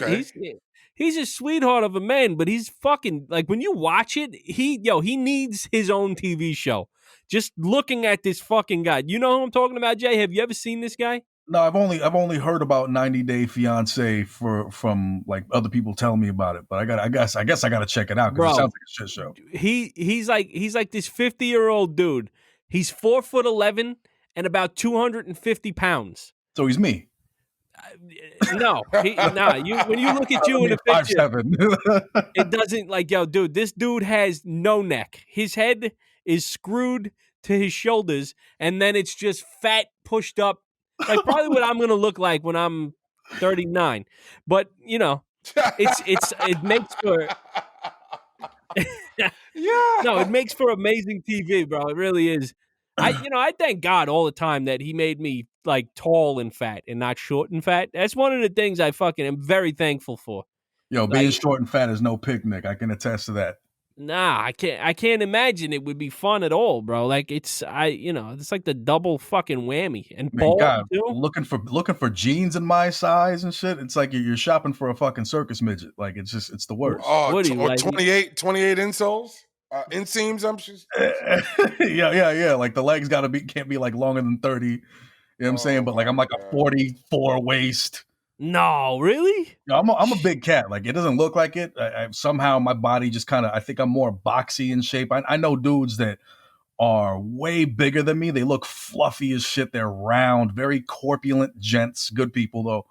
Speaker 1: he's a sweetheart of a man. But he's fucking like when you watch it, he needs his own TV show. Just looking at this fucking guy, you know who I'm talking about, Jay? Have you ever seen this guy?
Speaker 3: No, I've only heard about 90 Day Fiance from like other people telling me about it, but I guess I got to check it out because it sounds like a shit show.
Speaker 1: He's like this 50-year-old dude. He's 4'11" and about 250 pounds.
Speaker 3: So he's me.
Speaker 1: No, when you look at you in the picture, it doesn't dude. This dude has no neck. His head is screwed to his shoulders, and then it's just fat pushed up. Like probably what I'm gonna look like when I'm 39, but it makes for it makes for amazing TV, bro. It really is. I thank God all the time that he made me like tall and fat and not short and fat. That's one of the things I fucking am very thankful for.
Speaker 3: Yo, being
Speaker 1: Like,
Speaker 3: short and fat is no picnic. I can attest to that.
Speaker 1: nah, I can't imagine it would be fun at all, bro. Like it's like the double fucking whammy and
Speaker 3: Man,
Speaker 1: bald
Speaker 3: God,
Speaker 1: too.
Speaker 3: looking for jeans in my size and shit. It's like you're shopping for a fucking circus midget. Like it's the worst.
Speaker 2: Oh,
Speaker 1: What do you
Speaker 2: or
Speaker 1: like?
Speaker 2: 28 insoles, inseams. I'm just.
Speaker 3: yeah. Like the legs can't be like longer than 30. You know what I'm saying? But like I'm like a 44 waist.
Speaker 1: No, really?
Speaker 3: You know, I'm a big cat. Like it doesn't look like it. Somehow my body just kind of. I think I'm more boxy in shape. I know dudes that are way bigger than me. They look fluffy as shit. They're round, very corpulent gents. Good people though.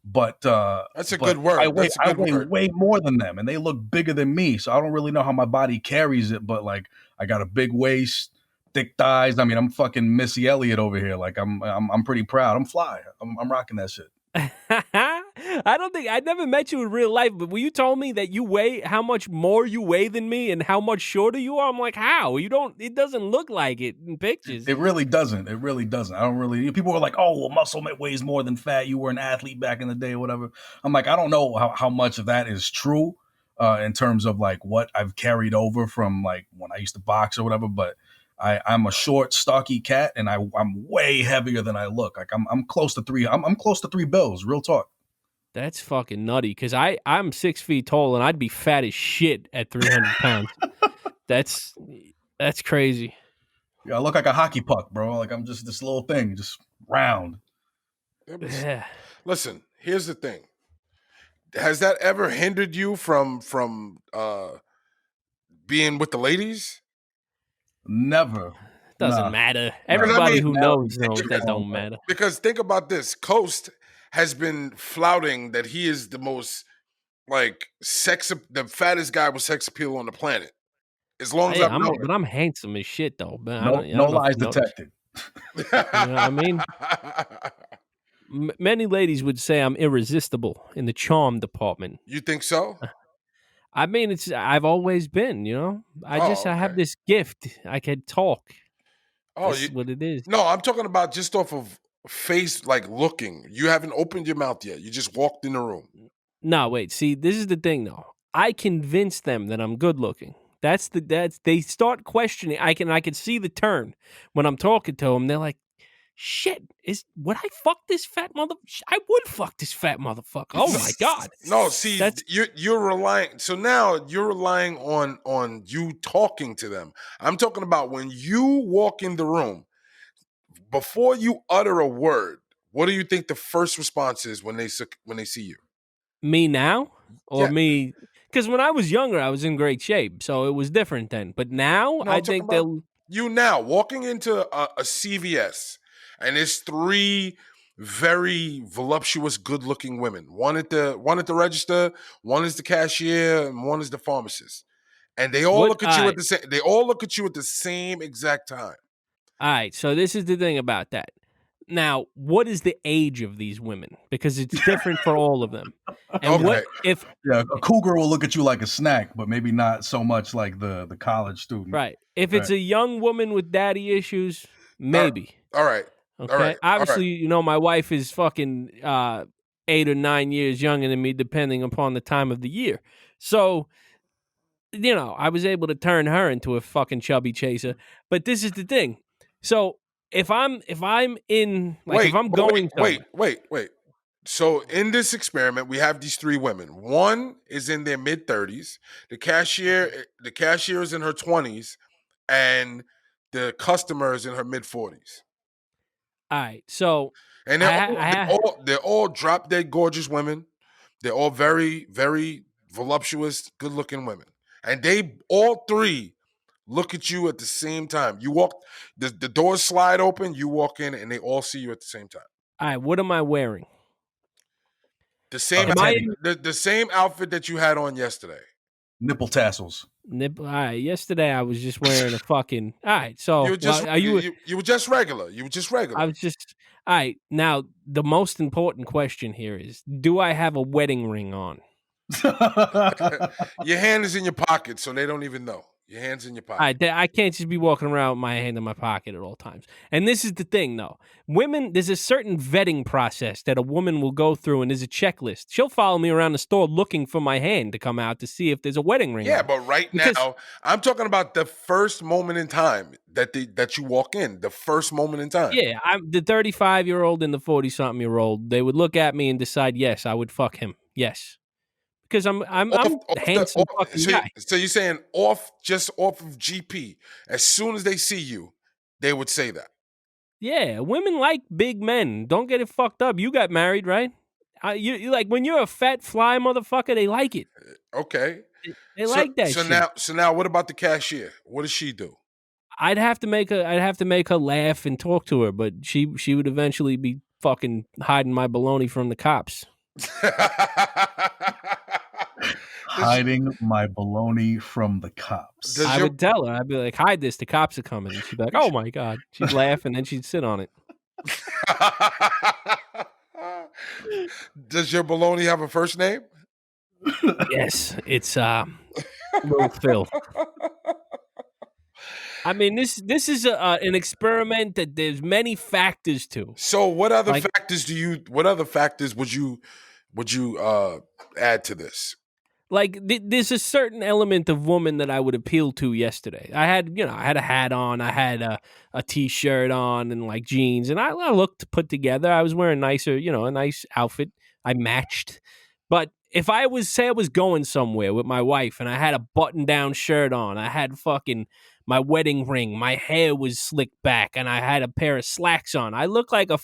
Speaker 3: But
Speaker 2: That's a good word.
Speaker 3: I weigh
Speaker 2: word.
Speaker 3: way more than them, and they look bigger than me. So I don't really know how my body carries it. But like I got a big waist, thick thighs. I mean, I'm fucking Missy Elliott over here. Like I'm pretty proud. I'm fly. I'm rocking that shit.
Speaker 1: I don't think I never met you in real life, but when you told me that you weigh how much more you weigh than me and how much shorter you are, I'm like, how? It doesn't look like it in pictures.
Speaker 3: It really doesn't. It really doesn't. I don't really. People are like, "Oh, well, muscle weighs more than fat. You were an athlete back in the day, or whatever." I'm like, I don't know how much of that is true in terms of like what I've carried over from like when I used to box or whatever. But I'm a short, stocky cat, and I'm way heavier than I look. Like I'm close to three. I'm close to 3 bills. Real talk.
Speaker 1: That's fucking nutty because I'm 6 feet tall and I'd be fat as shit at 300 pounds. That's crazy.
Speaker 3: Yeah, I look like a hockey puck, bro. Like I'm just this little thing, just round.
Speaker 1: Yeah.
Speaker 2: Listen, here's the thing. Has that ever hindered you from being with the ladies?
Speaker 3: Never.
Speaker 1: Doesn't matter. Everybody who knows that don't matter.
Speaker 2: Because think about this. Coast has been flouting that he is the most like the fattest guy with sex appeal on the planet. As long as I've known
Speaker 1: but I'm handsome as shit though. But
Speaker 3: no lies detected.
Speaker 1: You know what I mean? Many ladies would say I'm irresistible in the charm department.
Speaker 2: You think so?
Speaker 1: I mean, I've always been, you know. I have this gift. I can talk. Oh, that's what it is.
Speaker 2: No, I'm talking about just off of face, like looking. You haven't opened your mouth yet. You just walked in the room.
Speaker 1: No, wait. See, this is the thing, though. I convince them that I'm good looking. They start questioning. I can see the turn when I'm talking to them. They're like, "Shit, would I fuck this fat mother? I would fuck this fat motherfucker. Oh my god!"
Speaker 2: No, see, you're relying. So now you're relying on you talking to them. I'm talking about when you walk in the room. Before you utter a word, what do you think the first response is when they see you?
Speaker 1: Me now or me? Because when I was younger, I was in great shape, so it was different then. But now, I think
Speaker 2: you now walking into a CVS, and there's 3 very voluptuous, good-looking women. One at the register, one is the cashier, and one is the pharmacist. And they all look at you at the same. They all look at you at the same exact time.
Speaker 1: All right, so this is the thing about that. Now, what is the age of these women? Because it's different for all of them. And
Speaker 3: a cougar will look at you like a snack, but maybe not so much like the college student.
Speaker 1: Right. If it's a young woman with daddy issues, maybe.
Speaker 2: All right.
Speaker 1: Okay.
Speaker 2: All right.
Speaker 1: Obviously, you know, my wife is fucking 8 or 9 years younger than me, depending upon the time of the year. So, you know, I was able to turn her into a fucking chubby chaser. But this is the thing. So if I'm in like if I'm going
Speaker 2: wait. So in this experiment, we have these 3 women. One is in their mid-30s. The cashier is in her 20s, and the customer is in her mid-40s.
Speaker 1: All right. So
Speaker 2: and they're all drop dead gorgeous women. They're all very, very voluptuous, good-looking women. And they all 3 look at you at the same time. You walk, the doors slide open, you walk in, and they all see you at the same time.
Speaker 1: All right, what am I wearing?
Speaker 2: The same the same outfit that you had on yesterday.
Speaker 3: Nipple tassels.
Speaker 1: All right, yesterday I was just wearing a fucking. All right, so
Speaker 2: you were just regular. You were just regular.
Speaker 1: I was just. All right, now the most important question here is: do I have a wedding ring on?
Speaker 2: Your hand is in your pocket, so they don't even know. Your hands in your pocket.
Speaker 1: I can't just be walking around with my hand in my pocket at all times. And this is the thing, though. Women, there's a certain vetting process that a woman will go through, and there's a checklist. She'll follow me around the store looking for my hand to come out to see if there's a wedding ring.
Speaker 2: Yeah,
Speaker 1: on.
Speaker 2: but right
Speaker 1: Because,
Speaker 2: now, I'm talking about the first moment in time that you walk in. The first moment in time.
Speaker 1: yeah, I'm the 35-year-old and the 40-something-year-old. They would look at me and decide, yes, I would fuck him. Yes. Because I'm a handsome fucking guy.
Speaker 2: So you're saying just off of GP, as soon as they see you, they would say that.
Speaker 1: Yeah, women like big men. Don't get it fucked up. You got married, right? You like when you're a fat fly motherfucker. They like it.
Speaker 2: Okay.
Speaker 1: They like that shit.
Speaker 2: So now, what about the cashier? What does she do?
Speaker 1: I'd have to make her laugh and talk to her, but she would eventually be fucking hiding my baloney from the cops.
Speaker 3: Hiding my baloney from the cops.
Speaker 1: I would tell her. I'd be like, hide this. The cops are coming. And she'd be like, oh my God. She'd laugh and then she'd sit on it.
Speaker 2: Does your baloney have a first name?
Speaker 1: Yes. It's Little Phil. I mean, this is an experiment that there's many factors to.
Speaker 2: So what other factors would you add to this?
Speaker 1: Like there's a certain element of woman that I would appeal to yesterday. I had a hat on, I had a t-shirt on and like jeans, and I looked put together. I was wearing a nice outfit. I matched. But if I was going somewhere with my wife and I had a button-down shirt on, I had fucking my wedding ring, my hair was slicked back, and I had a pair of slacks on, I look like a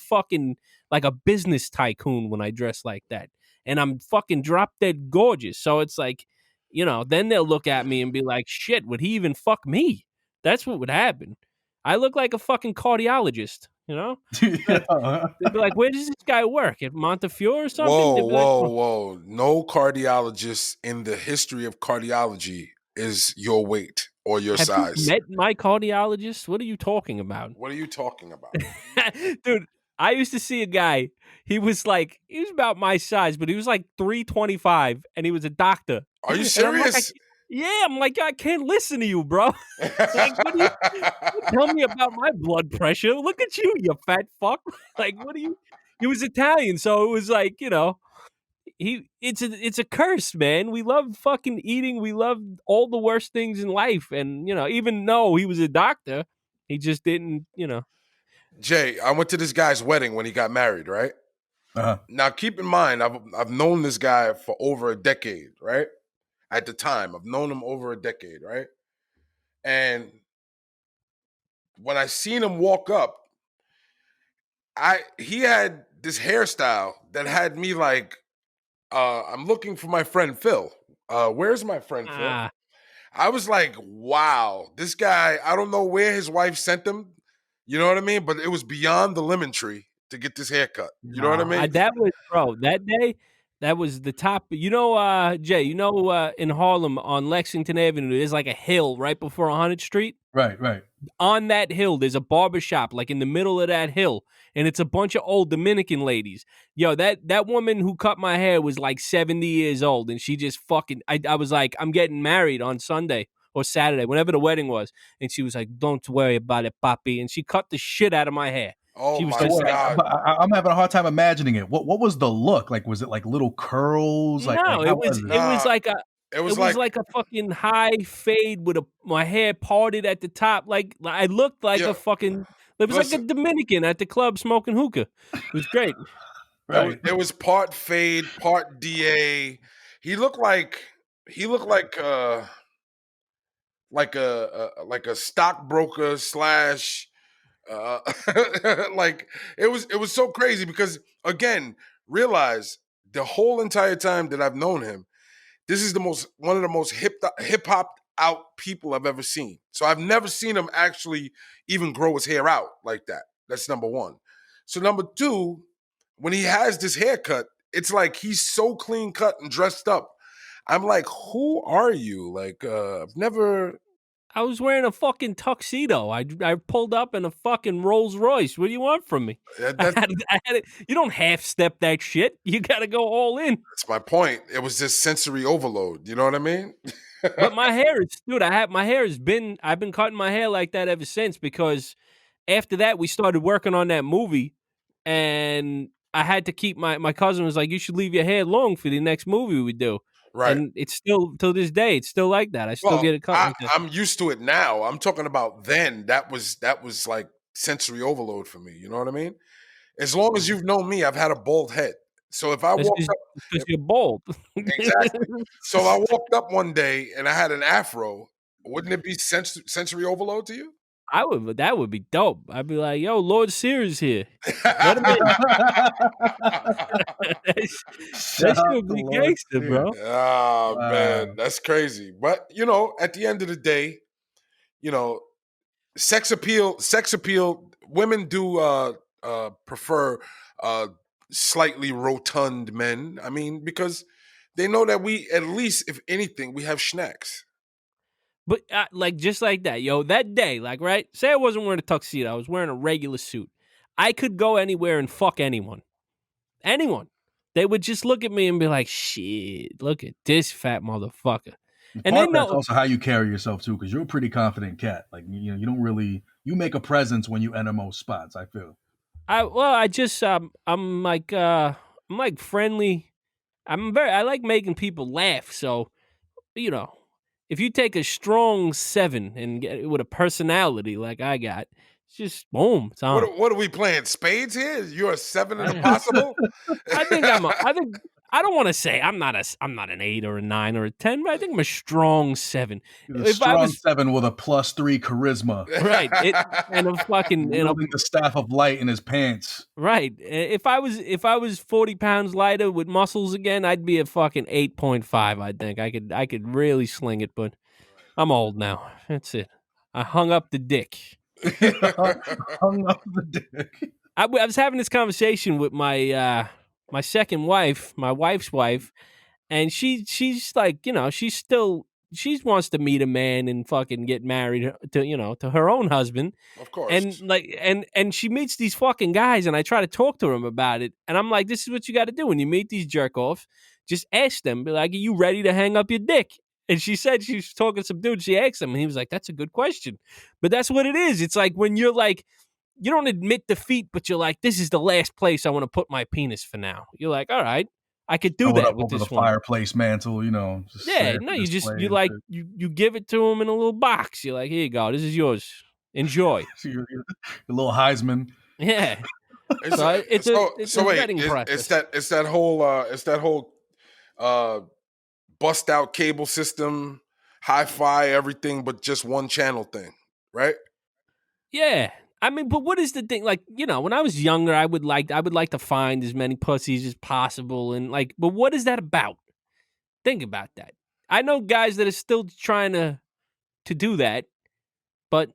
Speaker 1: business tycoon when I dress like that. And I'm fucking drop dead gorgeous. So it's like, then they'll look at me and be like, shit, would he even fuck me? That's what would happen. I look like a fucking cardiologist,
Speaker 3: Yeah.
Speaker 1: They'd be like, where does this guy work? At Montefiore or something?
Speaker 2: Whoa. No cardiologist in the history of cardiology is your weight or your size.
Speaker 1: You met my cardiologist? What are you talking about?
Speaker 2: What are you talking about?
Speaker 1: Dude, I used to see a guy. He was about my size, but he was like 325, and he was a doctor.
Speaker 2: Are you serious?
Speaker 1: I'm like, I can't listen to you, bro. Like, tell me about my blood pressure. Look at you, you fat fuck. Like, he was Italian, so it was like, it's a curse, man. We love fucking eating. We love all the worst things in life. And, even though he was a doctor, he just didn't,
Speaker 2: Jay, I went to this guy's wedding when he got married, right?
Speaker 3: Uh-huh.
Speaker 2: Now, keep in mind, I've known this guy for over a decade, right? At the time, I've known him over a decade, right? And when I seen him walk up, he had this hairstyle that had me like, I'm looking for my friend Phil. Where's my friend Phil? I was like, wow, this guy, I don't know where his wife sent him. You know what I mean? But it was beyond the lemon tree to get this haircut. You know what I mean?
Speaker 1: That was, bro, that day, that was the top. Jay, in Harlem on Lexington Avenue, there's like a hill right before 100th Street.
Speaker 3: Right.
Speaker 1: On that hill, there's a barbershop like in the middle of that hill, and it's a bunch of old Dominican ladies. Yo, that woman who cut my hair was like 70 years old, and she just fucking, I was like, I'm getting married on Sunday or Saturday, whenever the wedding was. And she was like, don't worry about it, papi. And she cut the shit out of my hair.
Speaker 2: Oh,
Speaker 1: she was
Speaker 2: my God.
Speaker 3: I'm having a hard time imagining it. What was the look? Like, was it like little curls?
Speaker 1: No, it was like a fucking high fade with my hair parted at the top. Like I looked like a fucking, it was like a Dominican at the club smoking hookah. It was great.
Speaker 3: Right.
Speaker 2: It was part fade, part DA. He looked like a stockbroker slash like it was so crazy because again, realize the whole entire time that I've known him, this is one of the most hip hop out people I've ever seen. So I've never seen him actually even grow his hair out like that. That's number one. So number two, when he has this haircut, it's like he's so clean cut and dressed up. I'm like, who are you? Like, I've never.
Speaker 1: I was wearing a fucking tuxedo. I pulled up in a fucking Rolls Royce. What do you want from me? I had it. You don't half step that shit. You got to go all in.
Speaker 2: That's my point. It was just sensory overload. You know what I mean?
Speaker 1: But my hair is, dude. My hair has been. I've been cutting my hair like that ever since because after that we started working on that movie, and I had to keep my cousin was like, you should leave your hair long for the next movie we do,
Speaker 2: Right.
Speaker 1: and it's still till this day, it's still like that. I still
Speaker 2: Well,
Speaker 1: get it cut like that.
Speaker 2: I'm used to it now. I'm talking about then. That was like sensory overload for me. You know what I mean? As long as you've known me, I've had a bald head. So if I
Speaker 1: That's
Speaker 2: walked
Speaker 1: because
Speaker 2: up,
Speaker 1: you're bald.
Speaker 2: exactly. So if I walked up one day and I had an afro, wouldn't it be sensory overload to you?
Speaker 1: That would be dope. I'd be like, yo, Lord Sears here. Let him in.
Speaker 3: Shout
Speaker 1: That shit
Speaker 3: out
Speaker 1: would
Speaker 3: to
Speaker 1: be
Speaker 3: Lord
Speaker 1: gangster,
Speaker 3: Sears.
Speaker 1: bro.
Speaker 2: Ah, man,
Speaker 3: Wow.
Speaker 2: that's crazy. But at the end of the day, you know, sex appeal, women do prefer uh slightly rotund men. I mean, because they know that we, at least if anything, we have schnacks.
Speaker 1: But like just like that, yo, that day, like right, say I wasn't wearing a tuxedo, I was wearing a regular suit. I could go anywhere and fuck anyone. Anyone. They would just look at me and be like, shit, look at this fat motherfucker.
Speaker 3: And
Speaker 1: And
Speaker 3: part
Speaker 1: they
Speaker 3: of that's
Speaker 1: know
Speaker 3: also how you carry yourself too, because you're a pretty confident cat. Like you don't really you make a presence when you enter most spots. I feel.
Speaker 1: I just I'm like friendly. I like making people laugh, so you know, if you take a strong 7 and get with a personality like I got, it's just boom, it's
Speaker 2: What
Speaker 1: on.
Speaker 2: what are we playing? Spades here? You're a seven in the possible?
Speaker 1: I think I think I don't want to say I'm not an 8 or a 9 or a 10, but I think I'm a strong 7.
Speaker 3: He's a
Speaker 1: If I
Speaker 3: strong
Speaker 1: was
Speaker 3: 7 with a +3 charisma,
Speaker 1: right, it and a fucking and a
Speaker 3: wielding the staff of light in his pants.
Speaker 1: right. If I was 40 pounds lighter with muscles again, I'd be a fucking 8.5, I think. I could really sling it, but I'm old now. That's it. I hung up the dick.
Speaker 3: Hung up the dick.
Speaker 1: I was having this conversation with my second wife, my wife's wife, and she's like, she wants to meet a man and fucking get married to her own husband,
Speaker 2: Of
Speaker 1: and
Speaker 2: course.
Speaker 1: like and she meets these fucking guys, and I try to talk to them about it, and I'm like, this is what you got to do when you meet these jerk offs. Just ask them, be like, are you ready to hang up your dick? And she said she was talking to some dude. She asked him, and he was like, that's a good question. But that's what it is. It's like when you're like, you don't admit defeat, but you're like, this is the last place I want to put my penis for now. You're like, all right, I could do
Speaker 3: Throw it
Speaker 1: that
Speaker 3: up
Speaker 1: with
Speaker 3: over the
Speaker 1: this one.
Speaker 3: fireplace mantle, just
Speaker 1: Yeah,
Speaker 3: there
Speaker 1: no,
Speaker 3: for
Speaker 1: you just
Speaker 3: display
Speaker 1: you
Speaker 3: and
Speaker 1: like
Speaker 3: shit.
Speaker 1: you give it to him in a little box. You're like, here you go, this is yours. Enjoy.
Speaker 3: So your little Heisman.
Speaker 1: Yeah.
Speaker 2: It's,
Speaker 1: So it's a
Speaker 2: so wait,
Speaker 1: vetting
Speaker 2: it's
Speaker 1: process.
Speaker 2: that whole uh bust out cable system, hi-fi, everything, but just one channel thing, right?
Speaker 1: Yeah. I mean, but what is the thing? Like, when I was younger, I would like to find as many pussies as possible, and like, but what is that about? Think about that. I know guys that are still trying to do that, but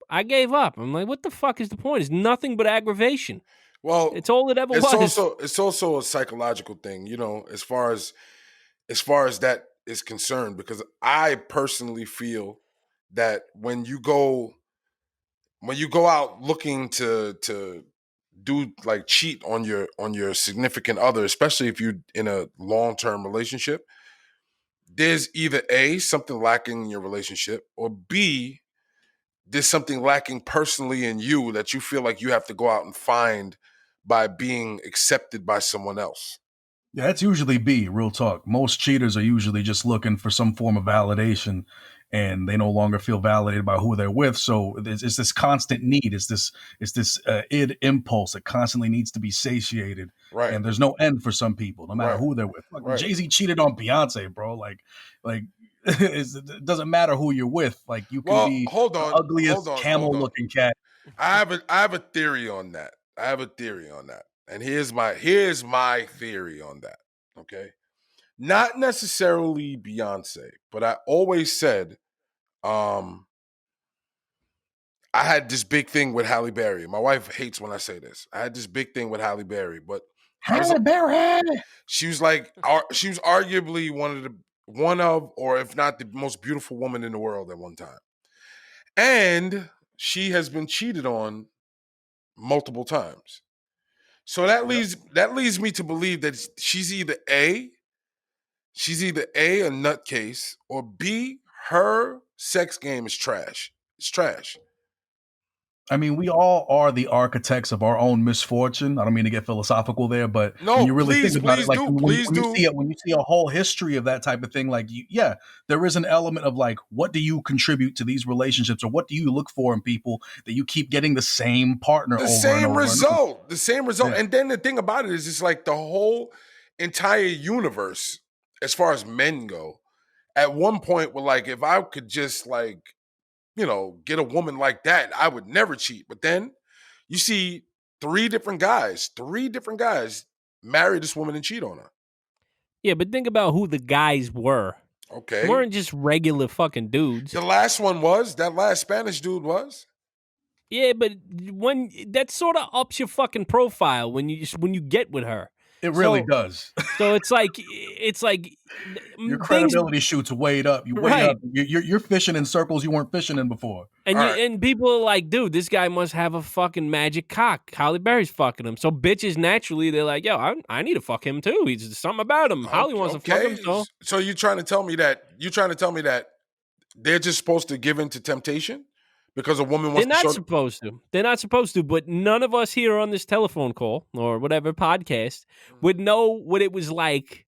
Speaker 1: I gave up. I'm like, what the fuck is the point? It's nothing but aggravation.
Speaker 2: Well,
Speaker 1: It's all it ever
Speaker 2: it's
Speaker 1: was.
Speaker 2: also it's also a psychological thing, as far as that is concerned, because I personally feel that when you go out looking to do, like, cheat on your significant other, especially if you're in a long-term relationship, there's either A, something lacking in your relationship, or B, there's something lacking personally in you that you feel like you have to go out and find by being accepted by someone else.
Speaker 3: Yeah, that's usually B, real talk. Most cheaters are usually just looking for some form of validation and they no longer feel validated by who they're with. So it's this constant need. It's this id impulse that constantly needs to be satiated.
Speaker 2: Right,
Speaker 3: And there's no end for some people, no matter
Speaker 2: right,
Speaker 3: who they're with. Like
Speaker 2: right.
Speaker 3: Jay-Z cheated on Beyonce, bro. Like it doesn't matter who you're with. Like you can
Speaker 2: Well,
Speaker 3: be
Speaker 2: hold
Speaker 3: the
Speaker 2: on, hold
Speaker 3: ugliest
Speaker 2: on, hold
Speaker 3: camel
Speaker 2: on.
Speaker 3: looking cat.
Speaker 2: I have a theory on that. And here's my theory on that. Okay. Not necessarily Beyonce, but I always said, um, I had this big thing with Halle Berry. My wife hates when I say this. I had this big thing with Halle Berry, but I was
Speaker 3: Halle Berry.
Speaker 2: she was like she was arguably or if not the most beautiful woman in the world at one time. And she has been cheated on multiple times. So that
Speaker 3: Yep.
Speaker 2: leads me to believe that she's either A, She's either A, a nutcase, or B, her sex game is trash. It's trash.
Speaker 3: I mean, we all are the architects of our own misfortune. I don't mean to get philosophical there, but when
Speaker 2: No,
Speaker 3: you really think
Speaker 2: please,
Speaker 3: about it,
Speaker 2: please
Speaker 3: like
Speaker 2: do.
Speaker 3: when
Speaker 2: Please
Speaker 3: you
Speaker 2: do.
Speaker 3: see it, when you see a whole history of that type of thing, like yeah, there is an element of like, what do you contribute to these relationships, or what do you look for in people that you keep getting the same partner
Speaker 2: The
Speaker 3: over and
Speaker 2: same
Speaker 3: over and over?
Speaker 2: result. The same result.
Speaker 3: Yeah,
Speaker 2: And then the thing about it is it's like the whole entire universe, as far as men go, at one point were like, if I could just like, get a woman like that, I would never cheat. But then you see three different guys marry this woman and cheat on her.
Speaker 1: Yeah, but think about who the guys were. They
Speaker 2: Okay.
Speaker 1: weren't just regular fucking dudes.
Speaker 2: The last one was, that last Spanish dude was.
Speaker 1: Yeah, but when that sort of ups your fucking profile when you get with her.
Speaker 3: it really
Speaker 1: So
Speaker 3: does.
Speaker 1: so it's like
Speaker 3: Your
Speaker 1: things
Speaker 3: credibility shoots way up. You way
Speaker 1: right.
Speaker 3: up. You're fishing in circles you weren't fishing in before.
Speaker 1: And
Speaker 2: All
Speaker 1: you
Speaker 2: right.
Speaker 1: and people are like, dude, this guy must have a fucking magic cock. Halle Berry's fucking him. So bitches naturally they're like, yo, I need to fuck him too. He's something about him. Holly wants to fuck him.
Speaker 2: So you're trying to tell me that they're just supposed to give in to temptation because a woman
Speaker 1: They're
Speaker 2: wants to
Speaker 1: not
Speaker 2: show.
Speaker 1: supposed to. They're not supposed to, but none of us here on this telephone call or whatever podcast would know what it was like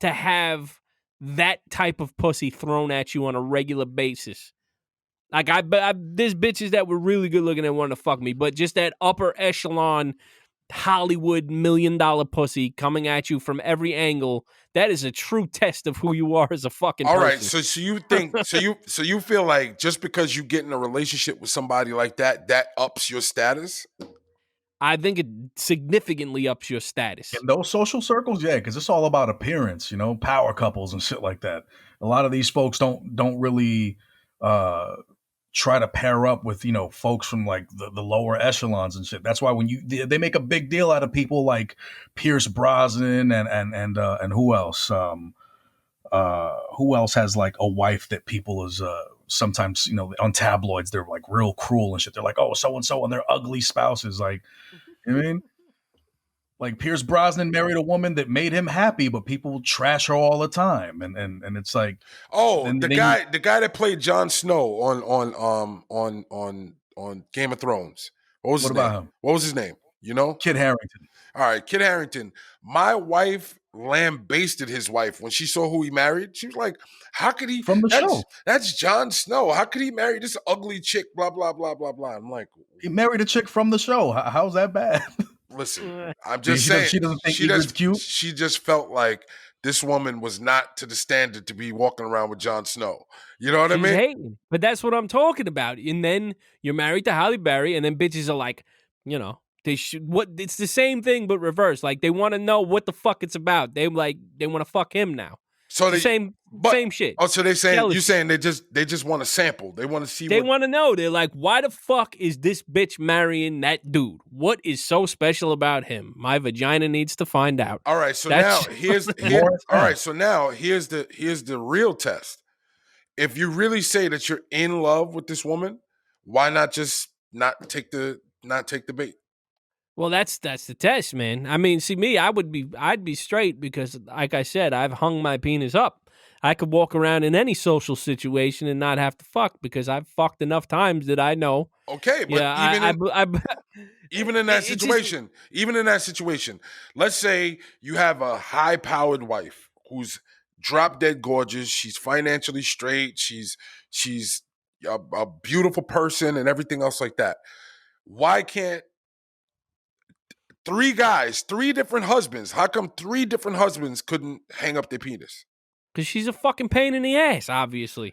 Speaker 1: to have that type of pussy thrown at you on a regular basis. Like there's bitches that were really good looking and wanted to fuck me, but just that upper echelon Hollywood $1 million pussy coming at you from every angle, that is a true test of who you are as a fucking
Speaker 2: All
Speaker 1: person.
Speaker 2: right, so you think so you feel like just because you get in a relationship with somebody like that ups your status?
Speaker 1: I think it significantly ups your status.
Speaker 3: In those social circles, yeah, because it's all about appearance, power couples and shit like that. A lot of these folks don't really try to pair up with folks from like the lower echelons and shit. That's why when they make a big deal out of people like Pierce Brosnan and who else? Who else has like a wife that people is sometimes on tabloids they're like real cruel and shit. They're like, oh, so and so and their ugly spouses, like, you know what I mean? Like Pierce Brosnan married a woman that made him happy, but people trash her all the time, and it's like,
Speaker 2: the guy that played Jon Snow on Game of Thrones. What was his name?
Speaker 3: about him?
Speaker 2: What was his name?
Speaker 3: Kit Harington.
Speaker 2: All right, Kit Harington. My wife lambasted his wife when she saw who he married. She was like, "How could he?"
Speaker 3: From the show.
Speaker 2: That's Jon Snow. How could he marry this ugly chick? Blah blah blah blah blah. I'm like,
Speaker 3: he married a chick from the show. How's that bad?
Speaker 2: Listen, I'm just saying.
Speaker 3: She doesn't think Egret's cute.
Speaker 2: She just felt like this woman was not to the standard to be walking around with Jon Snow. You know what I mean?
Speaker 1: Hating. But that's what I'm talking about. And then you're married to Halle Berry, and then bitches are like, they should. What? It's the same thing but reverse. Like they want to know what the fuck it's about. They want to fuck him now.
Speaker 2: So
Speaker 1: it's the same shit.
Speaker 2: Oh, so they saying you saying they just want to sample. They want to see.
Speaker 1: They want to know. They're like, why the fuck is this bitch marrying that dude? What is so special about him? My vagina needs to find out.
Speaker 2: All right, so now here's the real test. If you really say that you're in love with this woman, why not just not take the bait?
Speaker 1: Well, that's the test, man. I mean, see me, I'd be straight because, like I said, I've hung my penis up. I could walk around in any social situation and not have to fuck because I've fucked enough times that I know.
Speaker 2: Okay, but even in that situation, let's say you have a high-powered wife who's drop dead gorgeous. She's financially straight. She's a beautiful person and everything else like that. Why can't three different husbands? How come three different husbands couldn't hang up their penis?
Speaker 1: Because she's a fucking pain in the ass, obviously.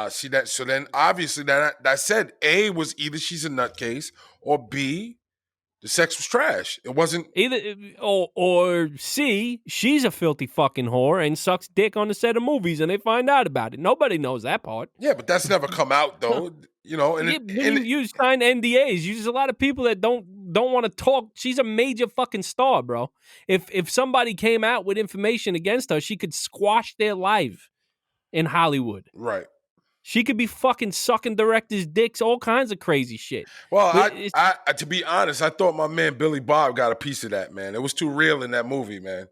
Speaker 2: See that? So then, obviously, that said, A was either she's a nutcase, or B, the sex was trash. It wasn't
Speaker 1: either, or C, she's a filthy fucking whore and sucks dick on the set of movies, and they find out about it. Nobody knows that part.
Speaker 2: Yeah, but that's never come out though. And
Speaker 1: you sign NDAs. There's a lot of people that don't want to talk. She's a major fucking star, bro. If somebody came out with information against her, she could squash their life in Hollywood.
Speaker 2: Right.
Speaker 1: She could be fucking sucking directors' dicks, all kinds of crazy shit.
Speaker 2: Well, I to be honest, I thought my man Billy Bob got a piece of that, man. It was too real in that movie, man.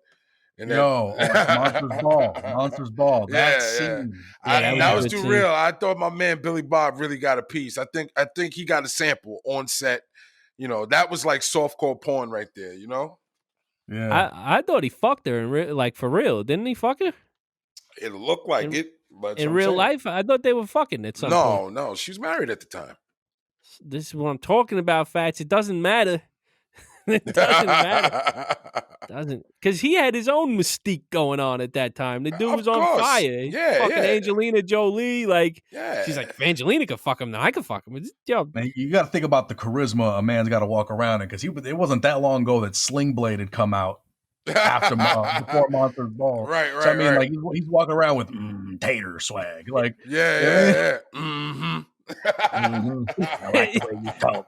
Speaker 2: And
Speaker 3: Monsters Ball. Monsters Ball. That
Speaker 2: Yeah,
Speaker 3: scene.
Speaker 1: Yeah, that
Speaker 2: that
Speaker 1: was
Speaker 2: was
Speaker 1: a good
Speaker 2: too
Speaker 1: scene.
Speaker 2: real. I thought my man Billy Bob really got a piece. I think he got a sample on set. You know, that was like softcore porn right there. You know,
Speaker 3: Yeah.
Speaker 1: I thought he fucked her like for real. Didn't he fuck her
Speaker 2: it looked like
Speaker 1: in,
Speaker 2: it, but that's
Speaker 1: in
Speaker 2: what I'm
Speaker 1: real
Speaker 2: saying.
Speaker 1: life? I thought they were fucking at some point.
Speaker 2: No, she was married at the time.
Speaker 1: This is what I'm talking about, Fats. It doesn't matter. It doesn't matter. Doesn't, because he had his own mystique going on at that time. The dude
Speaker 2: Of
Speaker 1: was on
Speaker 2: course.
Speaker 1: fire.
Speaker 2: Yeah,
Speaker 1: Fucking
Speaker 2: yeah.
Speaker 1: Angelina Jolie. Like,
Speaker 2: Yeah.
Speaker 1: she's like, if Angelina could fuck him, then I could fuck him. Yo,
Speaker 3: Man, you got to think about the charisma a man's got to walk around in, because it wasn't that long ago that Sling Blade had come out after before Monsters Ball.
Speaker 2: Right.
Speaker 3: So I mean, like he's walking around with tater swag, like
Speaker 2: Yeah. Mm-hmm.
Speaker 3: I like the way you talk.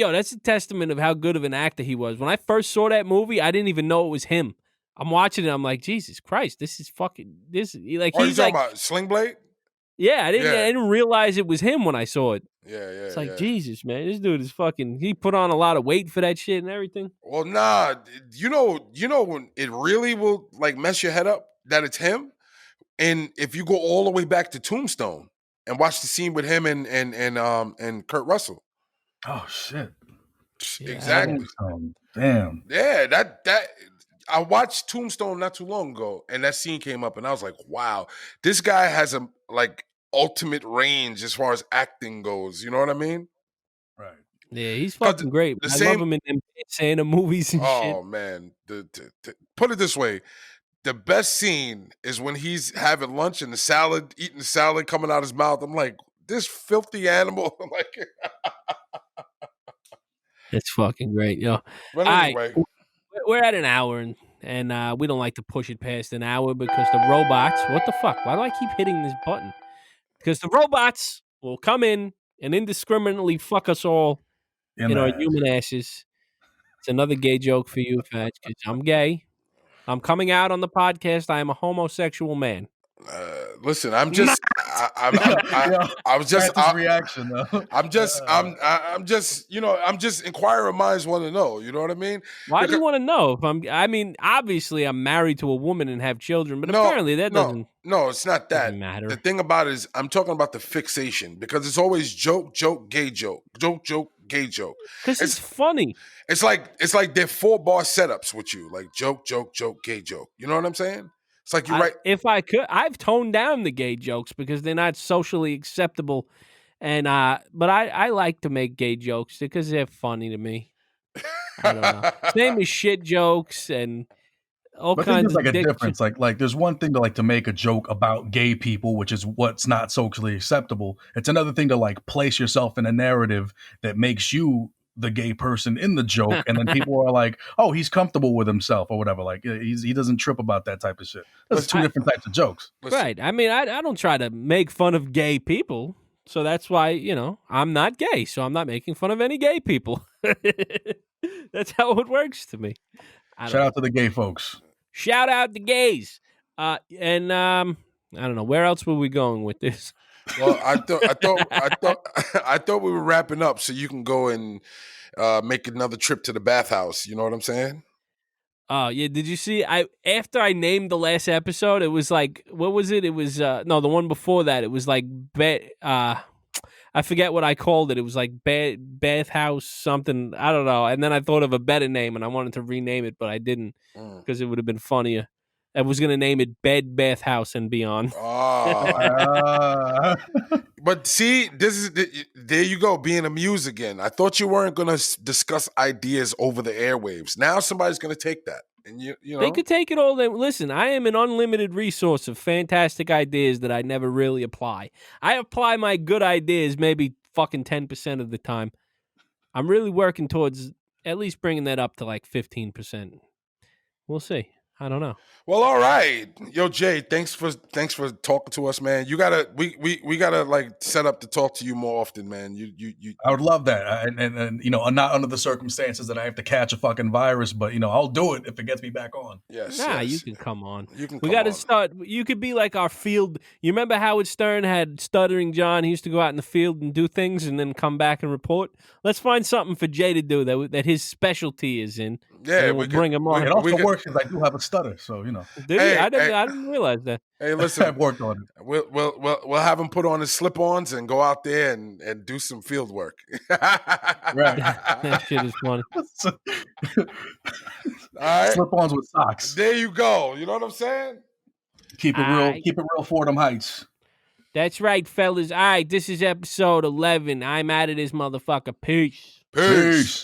Speaker 1: that's a testament of how good of an actor he was. When I first saw that movie, I didn't even know it was him. I'm watching it. I'm like, Jesus Christ, this is fucking this. Like,
Speaker 2: Oh, you
Speaker 1: he's
Speaker 2: talking
Speaker 1: like,
Speaker 2: about Sling Blade?
Speaker 1: yeah, I
Speaker 2: Yeah.
Speaker 1: didn't realize it was him when I saw it.
Speaker 2: Yeah.
Speaker 1: It's like, Jesus, man, this dude is fucking. He put on a lot of weight for that shit and everything.
Speaker 2: Well, nah, you know when it really will like mess your head up that it's him, and if you go all the way back to Tombstone and watch the scene with him and Kurt Russell.
Speaker 3: Oh shit!
Speaker 1: Yeah,
Speaker 2: Exactly.
Speaker 3: Damn.
Speaker 2: Yeah, that I watched Tombstone not too long ago, and that scene came up, and I was like, wow, this guy has a like ultimate range as far as acting goes. You know what I mean?
Speaker 3: Right.
Speaker 1: Yeah, he's fucking great.
Speaker 2: the
Speaker 1: I
Speaker 2: same-
Speaker 1: love him in them Santa movies and shit.
Speaker 2: Oh man, put it this way. The best scene is when he's having lunch and eating the salad coming out his mouth. I'm like, this filthy animal. Like,
Speaker 1: It's fucking great, yo.
Speaker 2: but
Speaker 1: All right,
Speaker 2: anyway,
Speaker 1: we're at an hour, and we don't like to push it past an hour because the robots. What the fuck? Why do I keep hitting this button? Because the robots will come in and indiscriminately fuck us all in our human asses. It's another gay joke for you, Fats, because I'm gay. I'm coming out on the podcast. I am a homosexual man.
Speaker 2: listen, I'm just, I was just
Speaker 3: Francis' reaction though.
Speaker 2: I'm just, I'm just inquiring minds want to know. You know what I mean?
Speaker 1: Why do you want to know? I mean, obviously, I'm married to a woman and have children, but apparently that doesn't.
Speaker 2: No, it's not that.
Speaker 1: Doesn't matter.
Speaker 2: The thing about it is, I'm talking about the fixation because it's always joke, gay joke, joke, gay joke.
Speaker 1: Because it's funny.
Speaker 2: It's like they're 4-bar setups with you, like joke, gay joke. You know what I'm saying? It's like you're right.
Speaker 1: If I could, I've toned down the gay jokes because they're not socially acceptable, and but I like to make gay jokes because they're funny to me. I don't know. Same as shit jokes and all kinds of
Speaker 3: like a difference. Like there's one thing to make a joke about gay people, which is what's not socially acceptable. It's another thing to like place yourself in a narrative that makes you the gay person in the joke, and then people are like, "Oh, he's comfortable with himself" or whatever. Like he doesn't trip about that type of shit. That's two different types of jokes,
Speaker 1: right? I mean, I don't try to make fun of gay people, so that's why I'm not gay, so I'm not making fun of any gay people. That's how it works to me.
Speaker 3: Shout out to the gay folks.
Speaker 1: Shout out the gays. And I don't know, where else were we going with this?
Speaker 2: Well, I thought we were wrapping up so you can go and make another trip to the bathhouse. You know what I'm saying?
Speaker 1: Oh, yeah. Did you see? After I named the last episode, it was like, what was it? It was no, the one before that. It was like I forget what I called it. It was like bathhouse something. I don't know. And then I thought of a better name, and I wanted to rename it, but I didn't because it would have been funnier. I was going to name it Bed, Bath House, and Beyond.
Speaker 2: Oh. But see, there you go, being amused again. I thought you weren't going to discuss ideas over the airwaves. Now somebody's going to take that. And you know.
Speaker 1: They could take it all. Listen, I am an unlimited resource of fantastic ideas that I never really apply. I apply my good ideas maybe fucking 10% of the time. I'm really working towards at least bringing that up to like 15%. We'll see. I don't know.
Speaker 2: Well, all right. Yo, Jay, thanks for talking to us, man. You gotta we gotta like set up to talk to you more often, man. You
Speaker 3: I would love that. And not under the circumstances that I have to catch a fucking virus, but I'll do it if it gets me back on.
Speaker 2: Yes.
Speaker 1: Nah,
Speaker 2: yes.
Speaker 1: you can come on.
Speaker 2: We
Speaker 1: got to start. You could be like our field. You remember Howard Stern had Stuttering John? He used to go out in the field and do things and then come back and report. Let's find something for Jay to do that his specialty is in.
Speaker 2: Yeah,
Speaker 1: and we'll bring him on.
Speaker 3: It also
Speaker 2: could-
Speaker 3: works because I do have a stutter, so you know.
Speaker 1: Did
Speaker 2: Hey,
Speaker 1: he? I
Speaker 2: hey.
Speaker 1: didn't realize that.
Speaker 2: Hey, listen,
Speaker 3: I've worked on it.
Speaker 2: we'll have him put on his slip-ons and go out there and do some field work.
Speaker 3: Right.
Speaker 1: That shit is funny.
Speaker 2: All right.
Speaker 3: Slip-ons with socks.
Speaker 2: There you go. You know what I'm saying?
Speaker 3: Keep it real Fordham Heights.
Speaker 1: That's right, fellas. All right, this is episode 11. I'm out of this motherfucker. Peace.
Speaker 2: Peace.